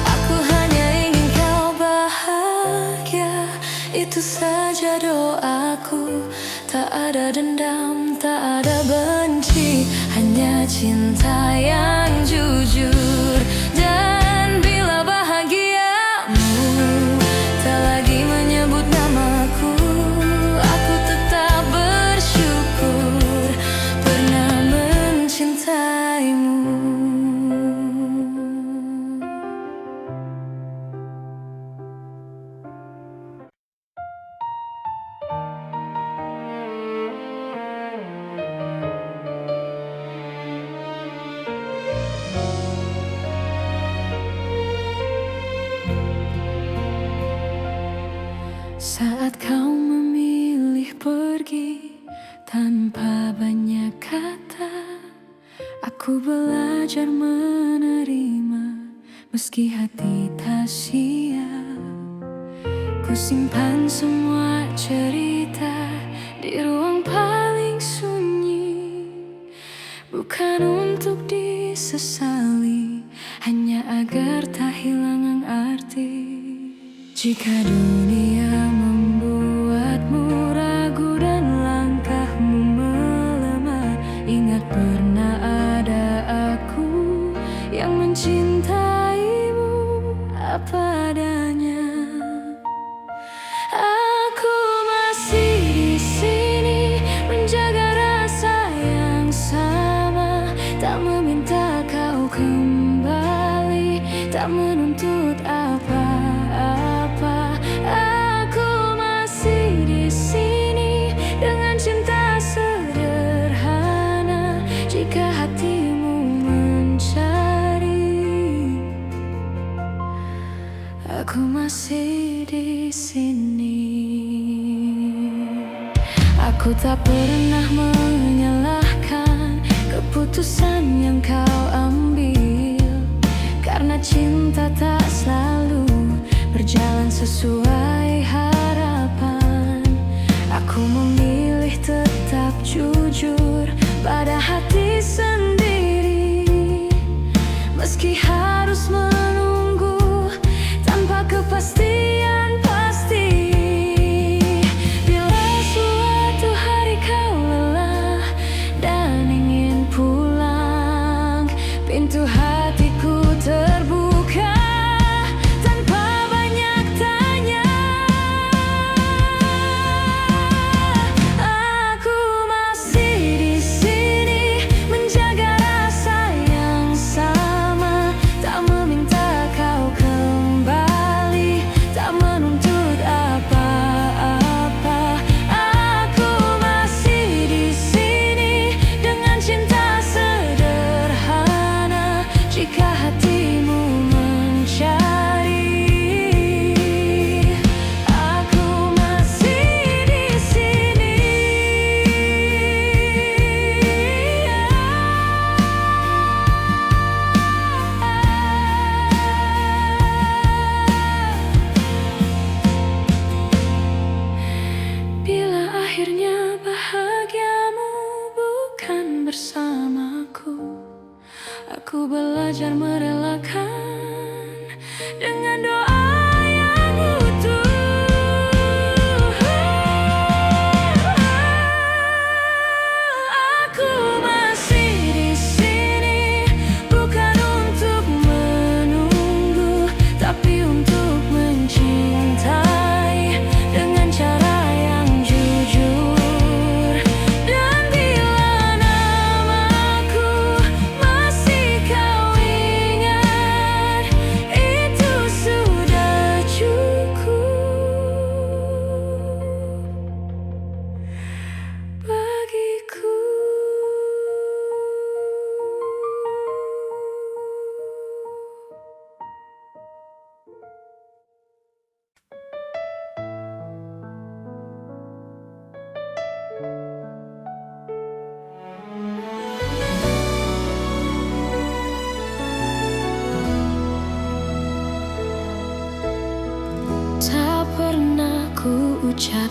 Aku hanya ingin kau bahagia, itu saja doaku. Tak ada dendam, tak ada benci, hanya cinta yang jujur. Dan bila bahagiamu tak lagi menyebut namaku, aku tetap bersyukur pernah mencintaimu. Saat kau memilih pergi tanpa banyak kata, aku belajar menerima meski hati tak siap. Ku simpan semua cerita di ruang paling sunyi, bukan untuk disesali, hanya agar tak hilang arti. Jika dunia membuatmu ragu dan langkahmu melemah, ingat pernah ada aku yang mencintaimu apa adanya. Aku masih di sini menjaga rasa yang sama, tak meminta kau kembali, tak menuntut apa-apa. Aku masih di sini dengan cinta sederhana. Jika hatimu mencari, aku masih di sini. Aku tak pernah menyalahkan keputusan yang kau ambil, karena cinta tak selalu berjalan sesuai harapan. Aku memilih tetap jujur pada hati sendiri, meski harus menunggu tanpa kepastian pasti. Bila suatu hari kau lelah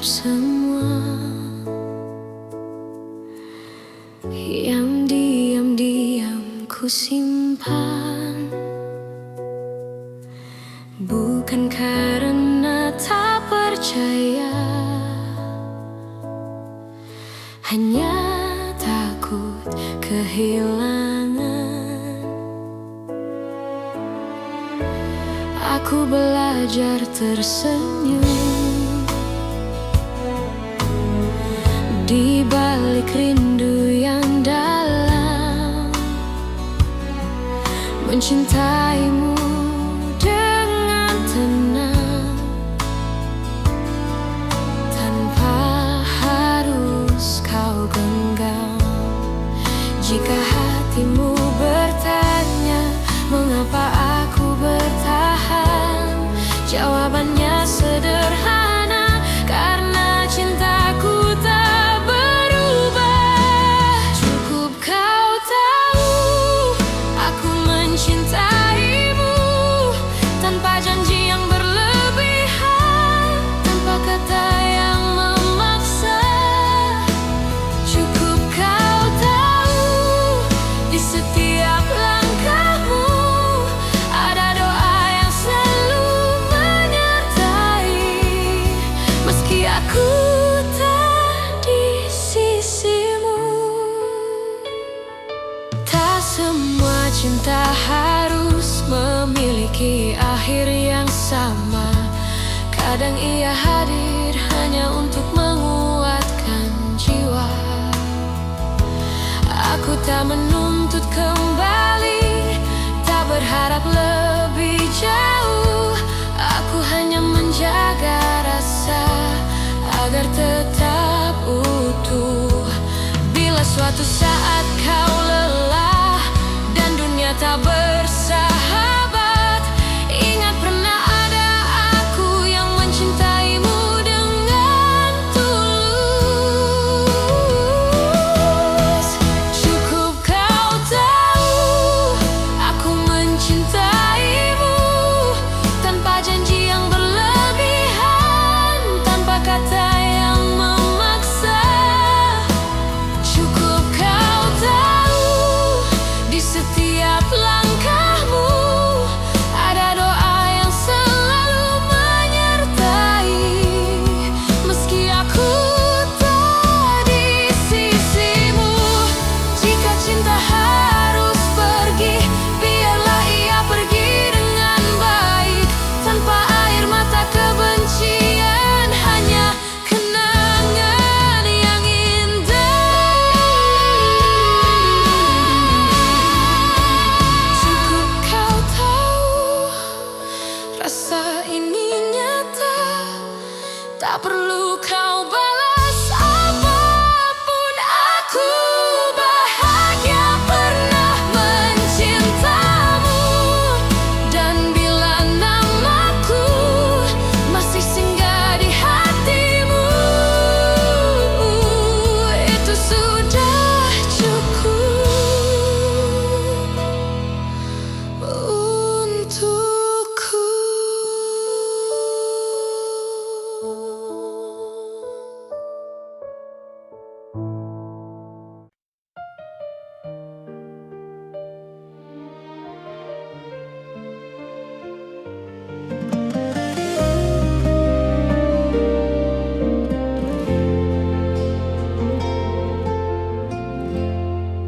semua yang diam-diam ku simpan, bukan karena tak percaya, hanya takut kehilangan. Aku belajar tersenyum di balik rindu yang dalam, mencintaimu dengan tenang, tanpa harus kau genggam. Jika hatimu bertanya mengapa aku bertahan, jawabannya sederhana, karena cintaku tak berubah. Cukup kau tahu aku mencintaimu, tanpa janji yang berlebihan, tanpa kata yang memaksa. Cukup kau tahu di setiap langkahmu ada doa yang selalu menyertai, meski aku tak di sisimu. Tak semua cinta harus memiliki akhir yang sama. Kadang ia hadir hanya untuk menguatkan jiwa. Aku tak menuntut kembali, tak berharap lebih jauh. Aku hanya menjaga rasa agar tetap utuh. Bila suatu saat kau lelah dan dunia tak bersahabat, ingat pernah ada aku yang mencintaimu dengan tulus. Cukup kau tahu aku mencintaimu, tanpa janji yang berlebihan, tanpa kata yang memaksa. Cukup kau tahu di setiap langkahmu ada doa yang selalu menyertai, meski aku tak di sisimu. Jika cinta harus pergi, biarlah ia pergi dengan baik, tanpa air mata kebencian, hanya kenangan yang indah. Cukup kau tahu rasa ini nyata, tak perlu kau balas apapun. Aku bahagia pernah mencintamu, dan bila namaku masih singgah di hatimu, itu sudah cukup untukku.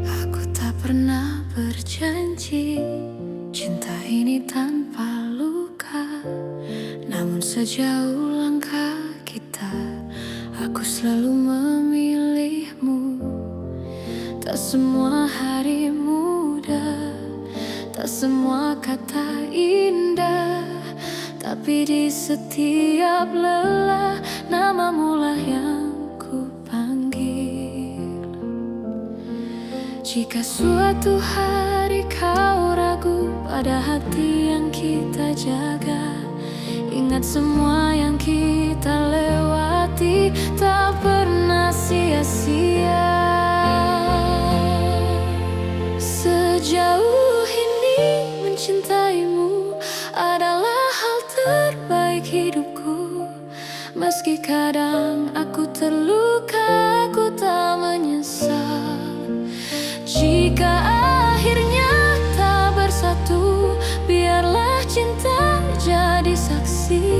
Aku tak pernah berjanji cinta ini tanpa luka, namun sejauh langkah kita, aku selalu memilihmu. Tak semua hari mudah, tak semua kata indah, tapi di setiap lelah namamu lah yang ku panggil. Jika suatu hari kau ragu pada hati yang kita jaga, ingat semua yang kita lewati tak pernah sia-sia. Sejauh ini mencintaimu adalah hal terbaik hidupku. Meski kadang aku terluka, aku tak menyesal. Jika akhirnya tak bersatu, biarlah cinta jadi saksi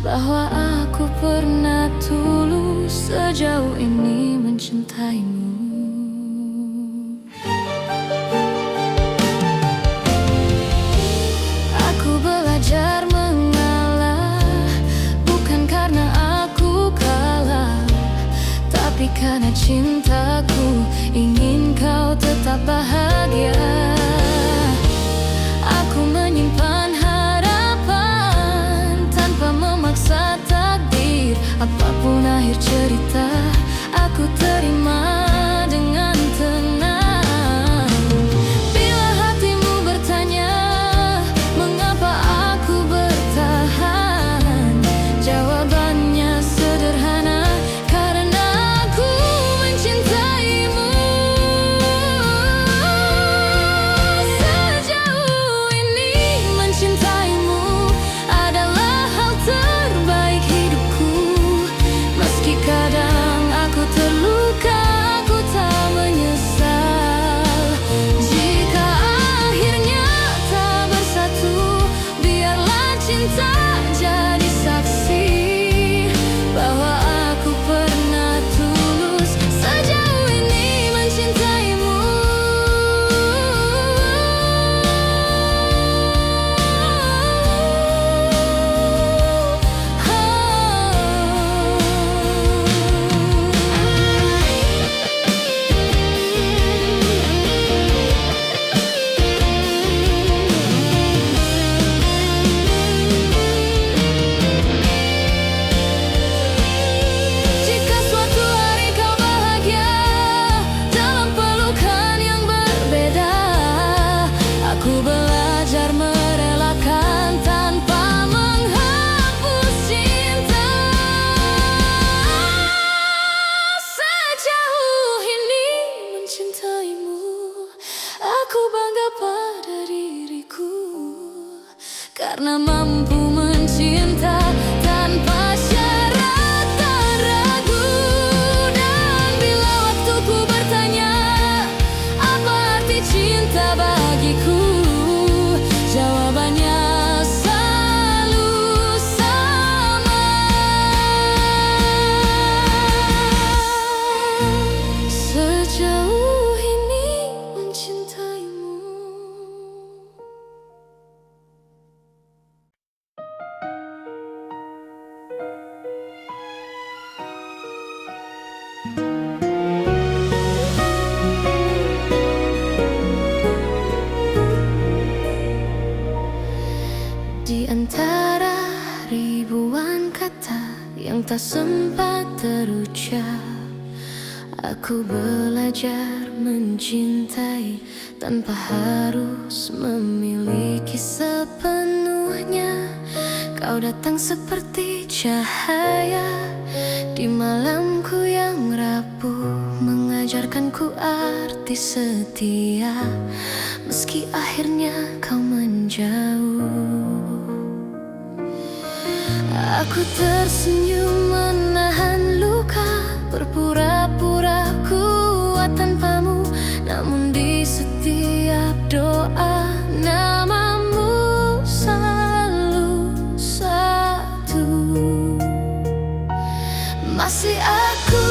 bahwa aku pernah tulus sejauh ini mencintaimu. Aku belajar mengalah, bukan karena aku kalah, tapi karena cintaku ingin kau tetap bahagia. Aku menyimpan harapan tanpa memaksa takdir. Apapun akhir cerita, aku terima dengan tenang. Bila hatimu bertanya mengapa aku bertahan, jawabannya sederhana, karena aku mencintaimu. Sejauh ini mencintaimu adalah hal terbaik hidupku. Meski kadang aku terluka, aku tak menyesal. Jika akhirnya tak bersatu, biarlah cinta jadi saksi bahwa aku pernah tulus sejauh ini mencintaimu. Jika suatu hari kau bahagia dalam pelukan yang berbeda, aku belajar merelakan tanpa menghapus cinta. Sejauh ini mencintaimu, aku bangga pada diriku, karena mampu mencinta tanpa syarat dan ragu. Dan bila waktuku bertanya apa arti cinta bagiku, jawabannya selalu sama. Sejauh ini mencintaimu. Di antara ribuan kata yang tak sempat terucap, aku belajar mencintai tanpa harus memiliki sepenuhnya. Kau datang seperti cahaya di malamku yang rapuh, mengajarkanku arti setia. Meski akhirnya kau menjauh, aku tersenyum menahan luka, berpura-pura kuat tanpamu. Namun di setiap doa, namamu selalu satu. Masih aku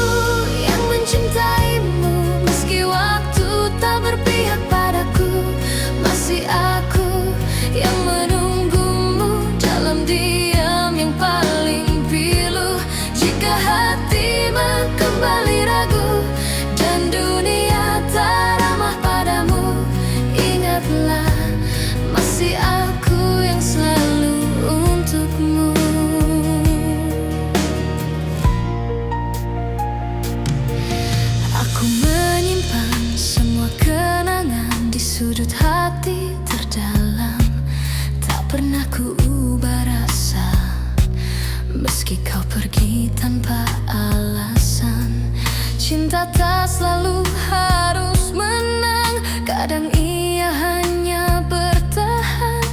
yang mencintaimu, meski waktu tak berpihak padaku. Masih aku yang menunggumu dalam diam yang paling pilu. Jika hatimu kembali ragu dan dunia tak ramah padamu, ingatlah masih aku yang selalu untukmu. Aku menyimpan semua kenangan di sudut hati terdalam. Tak pernah ku ubah rasa, meski kau pergi tanpa alasan. Cinta tak selalu harus menang, kadang ia hanya bertahan,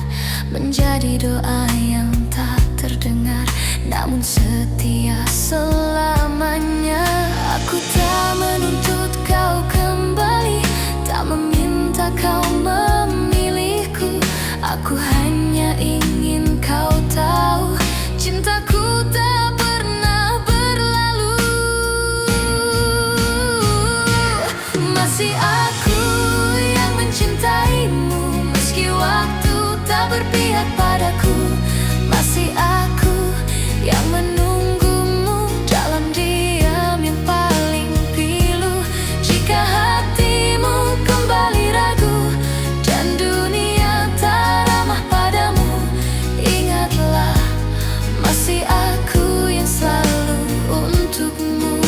menjadi doa yang tak terdengar namun setia selamanya. Aku tak menuntut kau kembali, tak meminta kau memilihku. Aku hanya ingin kau tahu, cintaku tak pernah berlalu. Masih aku yang mencintaimu, meski waktu tak berpihak padaku. Masih aku yang menunggumu dalam diam yang paling pilu. Jika hatimu kembali ragu dan dunia tak ramah padamu, ingatlah masih aku yang selalu untukmu.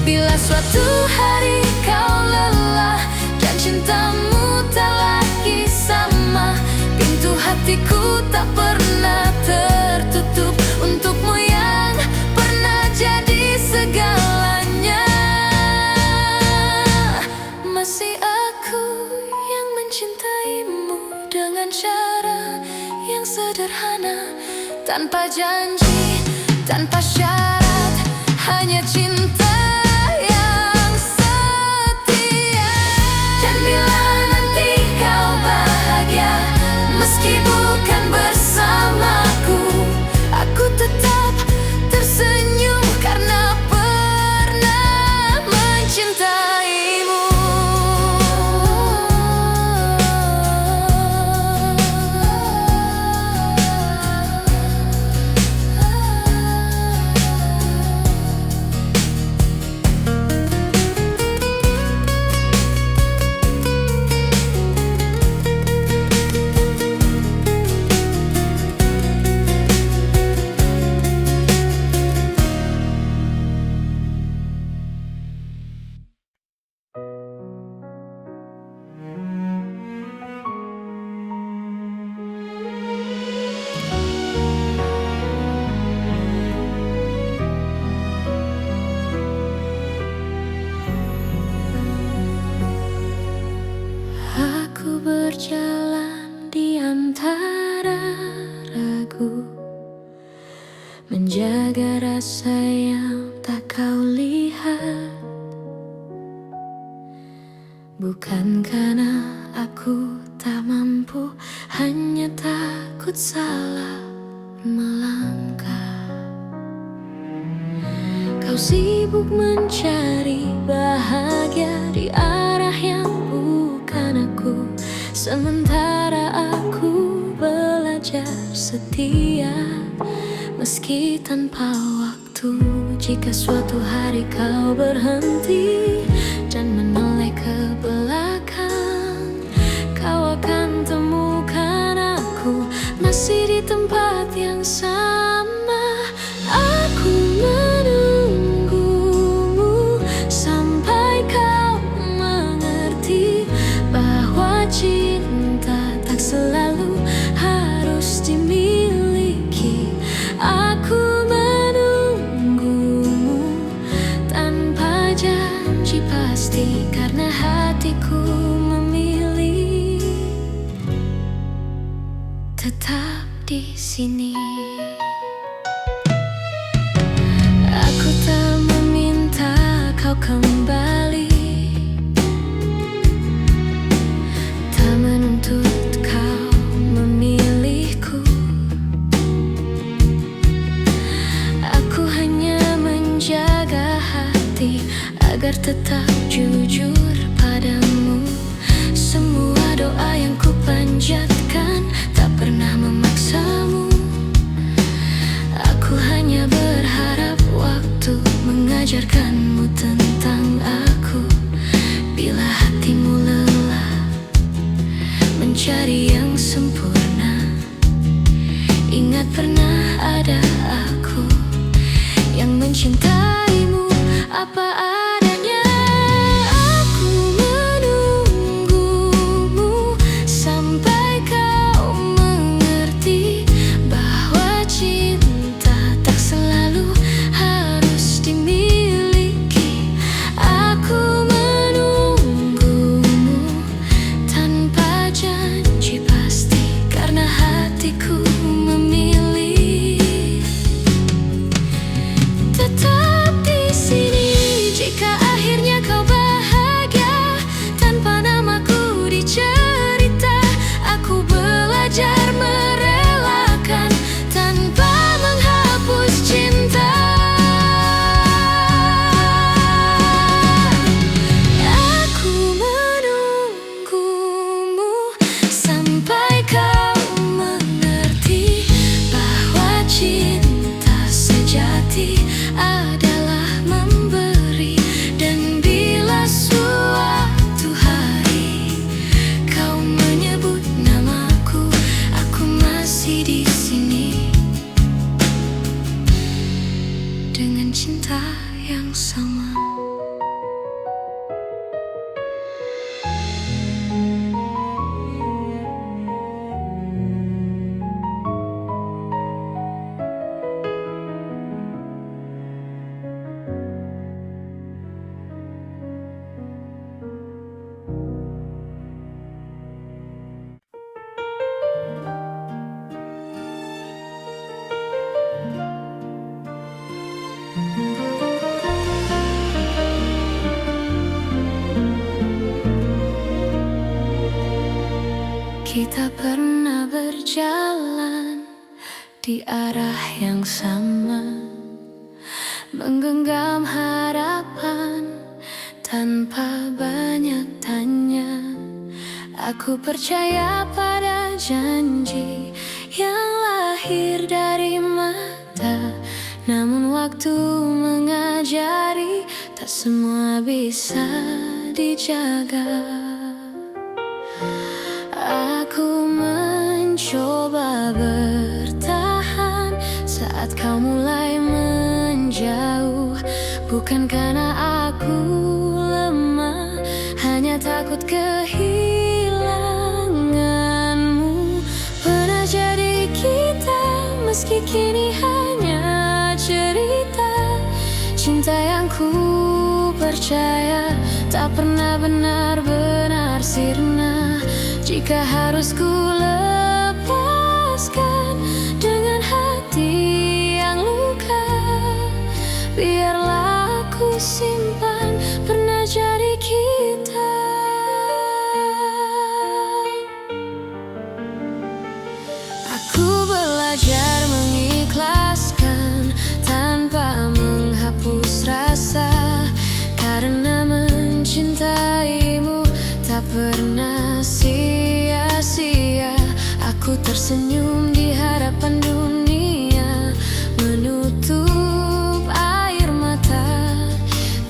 Bila suatu hari kau lelah dan cintamu tak lagi sama, pintu hatiku tak pernah tertutup untukmu yang pernah jadi segalanya. Masih aku yang mencintaimu dengan cara yang sederhana, tanpa janji, tanpa syarat, hanya cinta yang setia. Dan bila nanti kau bahagia, meski bukan bersamaku, aku tetap tersenyum karena pernah mencintaimu. Aku berjalan di antara ragu, menjaga rasa yang tak kau lihat. Bukan karena aku tak mampu, hanya takut salah melangkah. Kau sibuk mencari bahagia di arah yang bukan aku, sementara aku belajar setia meski tanpa waktu. Jika suatu hari kau berhenti dan menoleh ke belakang, kau akan temukan aku masih di tempat yang sama. Aku menunggumu sampai kau mengerti bahwa cinta tak selalu harus dimiliki. Aku menunggumu tanpa janji pasti, karena hatiku memilih tetap di sini. Aku tak meminta kau kembali, tak menuntut kau memilihku. Aku hanya menjaga hati agar tetap jujur padamu. Semua doa yang ku panjatkan tak pernah memaksamu. Aku hanya berharap waktu mengajarkanmu tentang aku. Bila hatimu lelah mencari yang sempurna, ingat pernah ada aku yang mencintaimu apa adanya. Aku menunggumu sampai kau mengerti bahwa cinta tak selalu harus dimiliki. Aku menunggumu tanpa janji pasti, karena hatiku memilih dengan cinta yang sama. Kita pernah berjalan di arah yang sama, menggenggam harapan tanpa banyak tanya. Aku percaya pada janji yang lahir dari mata, namun waktu mengajari tak semua bisa dijaga. Aku mencoba bertahan saat kau mulai menjauh, bukan karena aku lemah, hanya takut kehilanganmu. Pernah jadi kita, meski kini hanya cerita. Cinta yang ku percaya tak pernah benar-benar sirna. Jika harus ku lepaskan dengan hati yang luka, biarlah aku simpan pernah jadi kita. Aku belajar mengikhlaskan tanpa menghapus rasa, karena mencintaimu tak pernah sia-sia. Aku tersenyum di hadapan dunia, menutup air mata.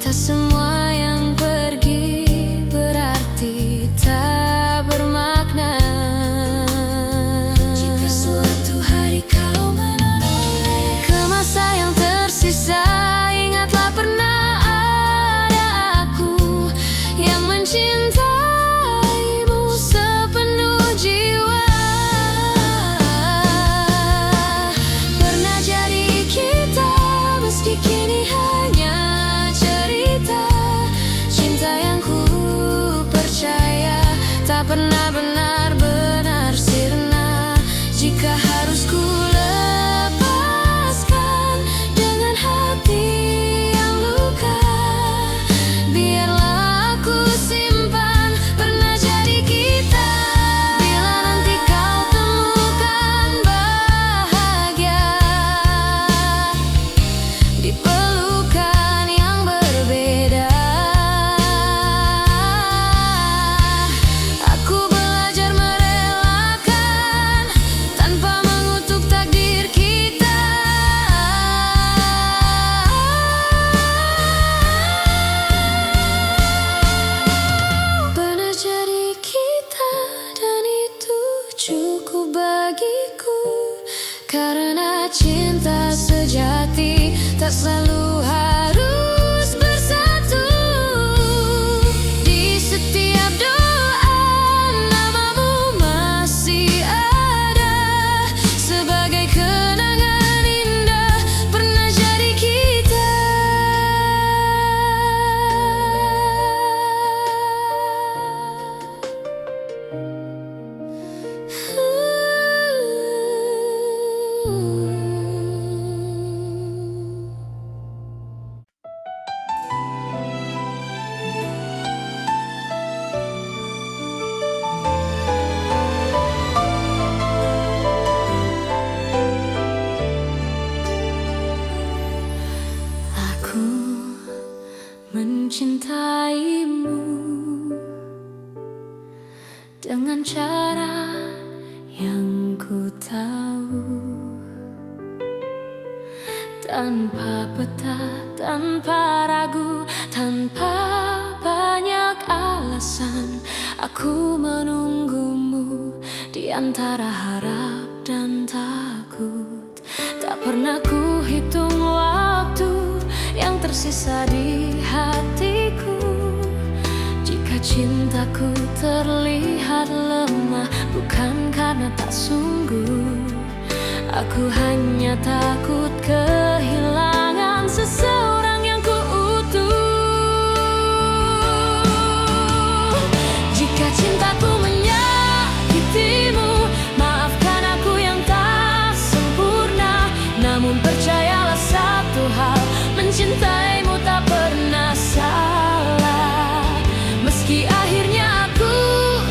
Tak semua yang pergi berarti tak bermakna. Jika suatu hari kau menoleh ke masa yang tersisa, ingatlah pernah ada aku yang mencintai pernah benar-benar sirna. Jika harus ku lepaskan dengan hati yang luka, biarlah aku simpan pernah jadi kita. Bila nanti kau temukan bahagia di pelukan yang berbeda, cukup bagiku. Karena cinta sejati tak selalu harus bersatu. Di setiap doa namamu masih ada, sebagai kenangan indah pernah jadi kita. Aku mencintaimu dengan cara yang ku tahu, tanpa peta, tanpa ragu, tanpa banyak alasan. Aku menunggumu di antara harap dan takut. Tak pernah ku hitung waktu tersisa di hatiku. Jika cintaku terlihat lemah, bukan karena tak sungguh. Aku hanya takut kehilangan seseorang yang kuutuh. Jika cintaku menyakitimu, maafkan aku yang tak sempurna. Namun percayalah satu hal, mencintaimu tak pernah salah. Meski akhirnya aku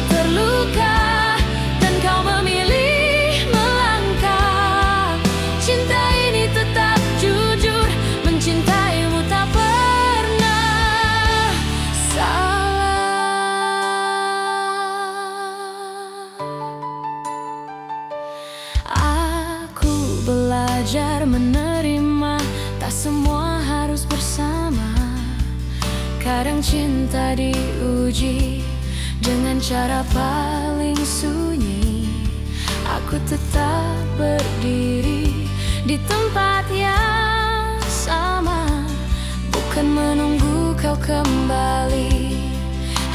terluka dan kau memilih melangkah, cinta ini tetap jujur, mencintaimu tak pernah salah. Aku belajar menerima, tak semua harus bersama. Kadang cinta diuji dengan cara paling sunyi. Aku tetap berdiri di tempat yang sama, bukan menunggu kau kembali,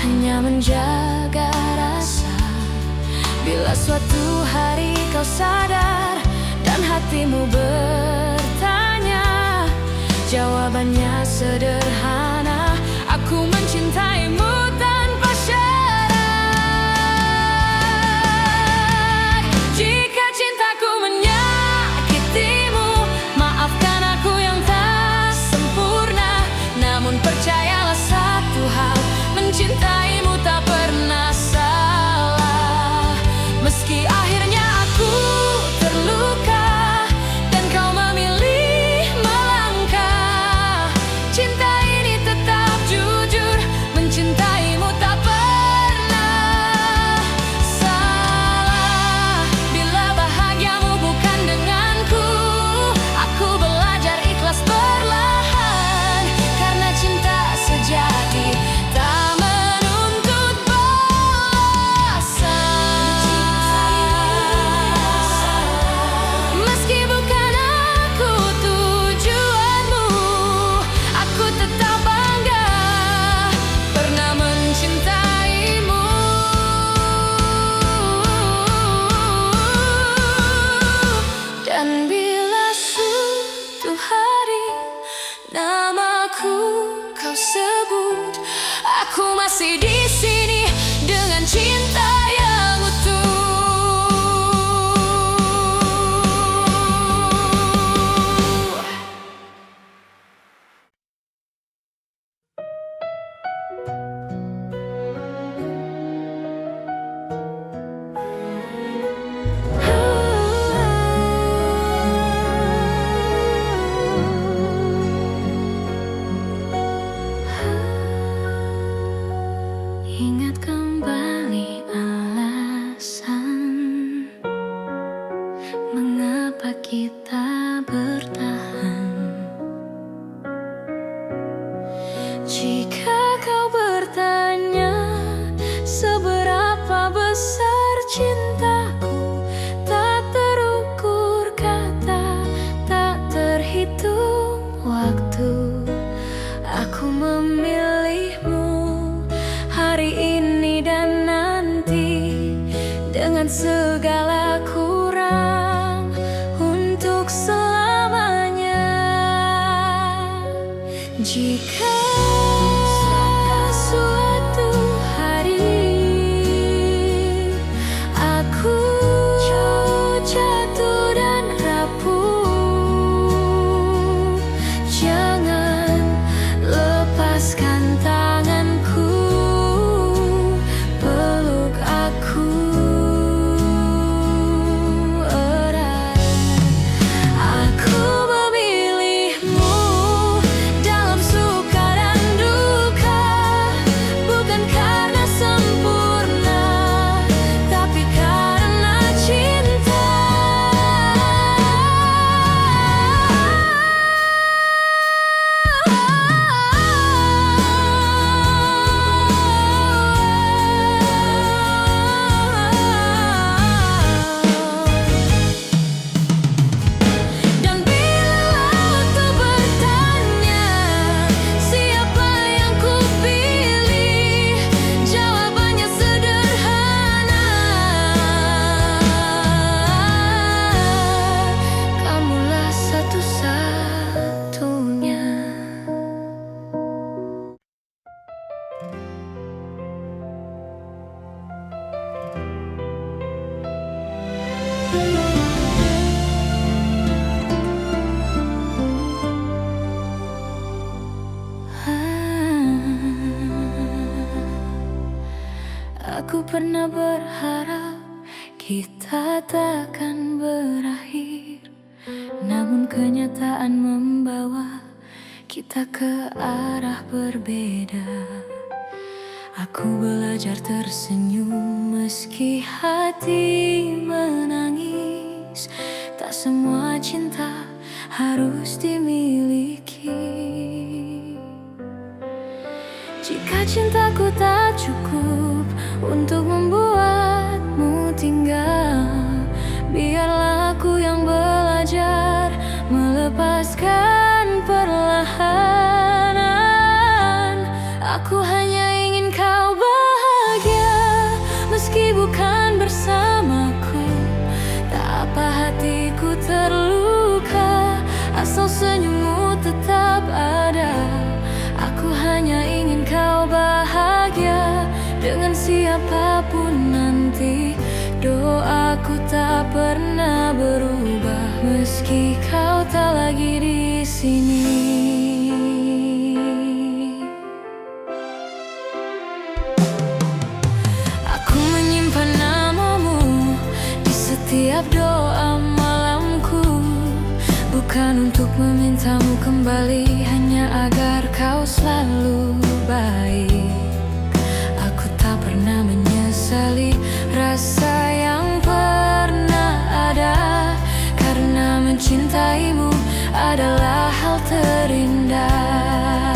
hanya menjaga rasa. Bila suatu hari kau sadar dan hatimu bertanya, jawabannya sederhana: aku mencintaimu tanpa syarat. Jika cintaku menyakitimu, maafkan aku yang tak sempurna. Namun percayalah satu hal, mencintaimu tak pernah salah. Meski akhirnya aku terluka dan kau memilih melangkah, cinta ini tetap jujur, mencintaimu tak pernah salah. Bila bahagiamu bukan denganku, aku belajar ikhlas perlahan, karena cinta sejati tak menuntut balasan. Meski bukan aku tujuanmu, aku tetap bangga pernah mencintaimu. Dan bila suatu hari namaku kau sebut, aku masih di sini dengan cinta yang utuh. Ingat kembali alasan mengapa kita bertahan. Jika kau bertanya seberapa besar cintaku, tak terukur kata, tak terhitung waktu. Aku memilihmu hari ini dan nanti, dengan segala kurang, untuk selamanya. Jika suatu hari aku jatuh dan rapuh, jangan lepaskan tanganku, peluk aku erat. Aku memilihmu dalam suka pernah berharap kita takkan berakhir, namun kenyataan membawa kita ke arah berbeda. Aku belajar tersenyum meski hati menangis. Tak semua cinta harus dimiliki. Jika cintaku tak cukup untuk membuatmu tinggal, biarlah aku yang belajar melepaskan perlahan. Aku hanya ingin kau bahagia, meski bukan bersamaku. Tak apa hatiku terluka, asal senyummu tetap ada. Aku hanya ingin kau bahagia dengan siapapun nanti. Doaku tak pernah berubah meski kau tak lagi di sini. Aku menyimpan namamu di setiap doa malamku, bukan untuk memintamu kembali, hanya agar kau selalu baik. Aku tak pernah menyesali rasa yang pernah ada, karena mencintaimu adalah hal terindah.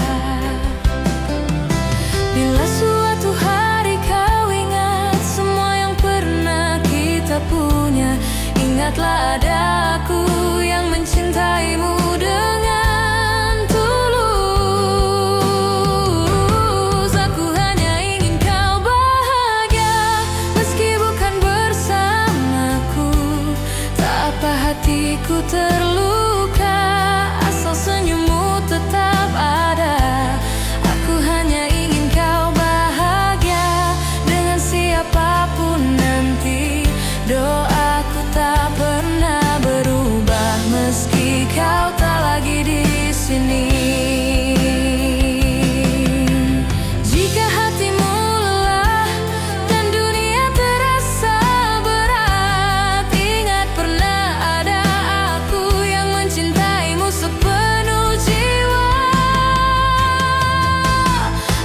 Bila suatu hari kau ingat semua yang pernah kita punya, ingatlah ada aku yang mencintaimu dengan tulus. Aku hanya ingin kau bahagia, meski bukan bersamaku. Tak apa hatiku terluka, asal senyummu tetap ada. Aku hanya ingin kau bahagia dengan siapapun nanti. Doaku tak pernah berubah meski kau tak lagi di sini. Jika hatimu lelah dan dunia terasa berat, ingat pernah ada aku yang mencintaimu sepenuh jiwa.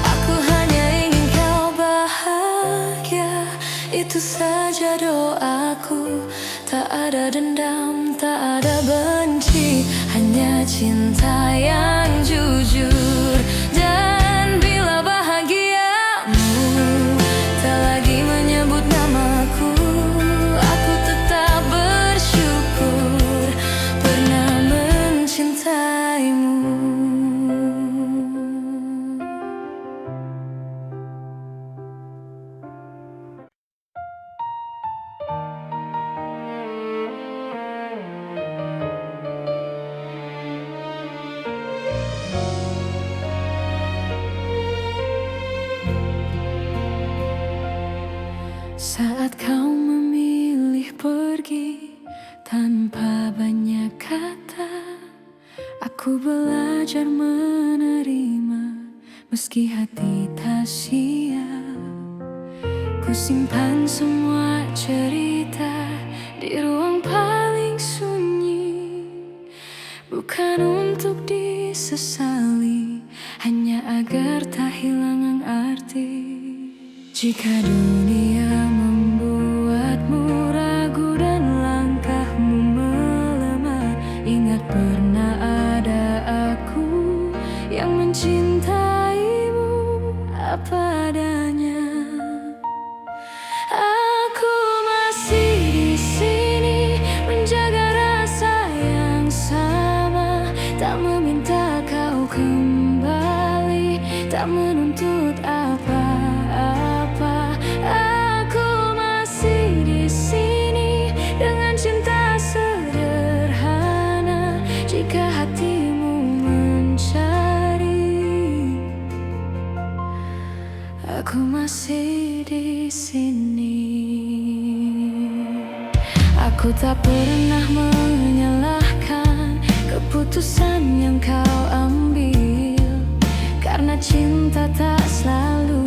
Aku hanya ingin kau bahagia, itu saja doaku. Tak ada dendam, tak ada benci, hanya cinta yang jujur. Dan bila bahagiamu tak lagi menyebut namaku, aku tetap bersyukur pernah mencintaimu. Saat kau memilih pergi tanpa banyak kata, aku belajar menerima meski hati tak siap. Ku simpan semua cerita di ruang paling sunyi, bukan untuk disesali, hanya agar tak hilang arti. Jika dunia membuatmu ragu dan langkahmu melemah, ingat pernah ada aku yang mencintaimu apa adanya. Aku masih di sini menjaga rasa yang sama, tak meminta kau kembali, tak menuntut apa-apa. Aku masih di sini dengan cinta sederhana. Jika hatimu mencari, aku masih di sini. Aku tak pernah menyalahkan keputusan yang kau ambil, karena cinta tak selalu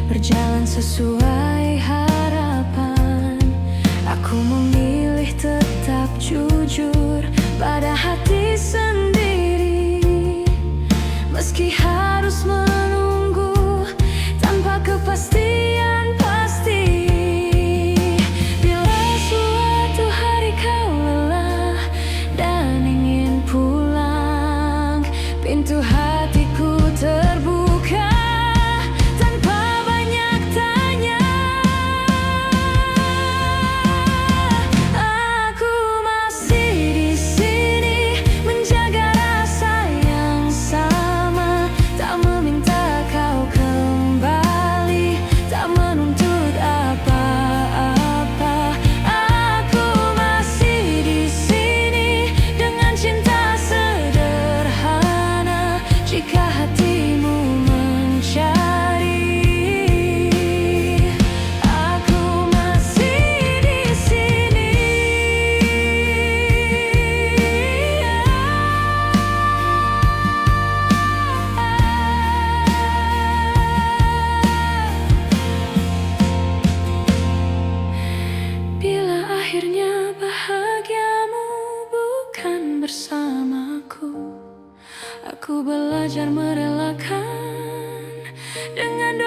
berjalan sesuai hati. pada hati sendiri. Meski harus menunggu tanpa kepastian pasti. Bila suatu hari kau lelah dan ingin pulang, pintu hatiku terbuka tanpa banyak tanya. Aku masih di sini menjaga rasa yang sama, tak meminta kau kembali, tak menuntut apa-apa. Aku masih di sini dengan cinta sederhana. Jika hatimu mencari, aku masih di sini. Bila akhirnya bahagiamu bukan bersamaku, aku belajar merelakan dengan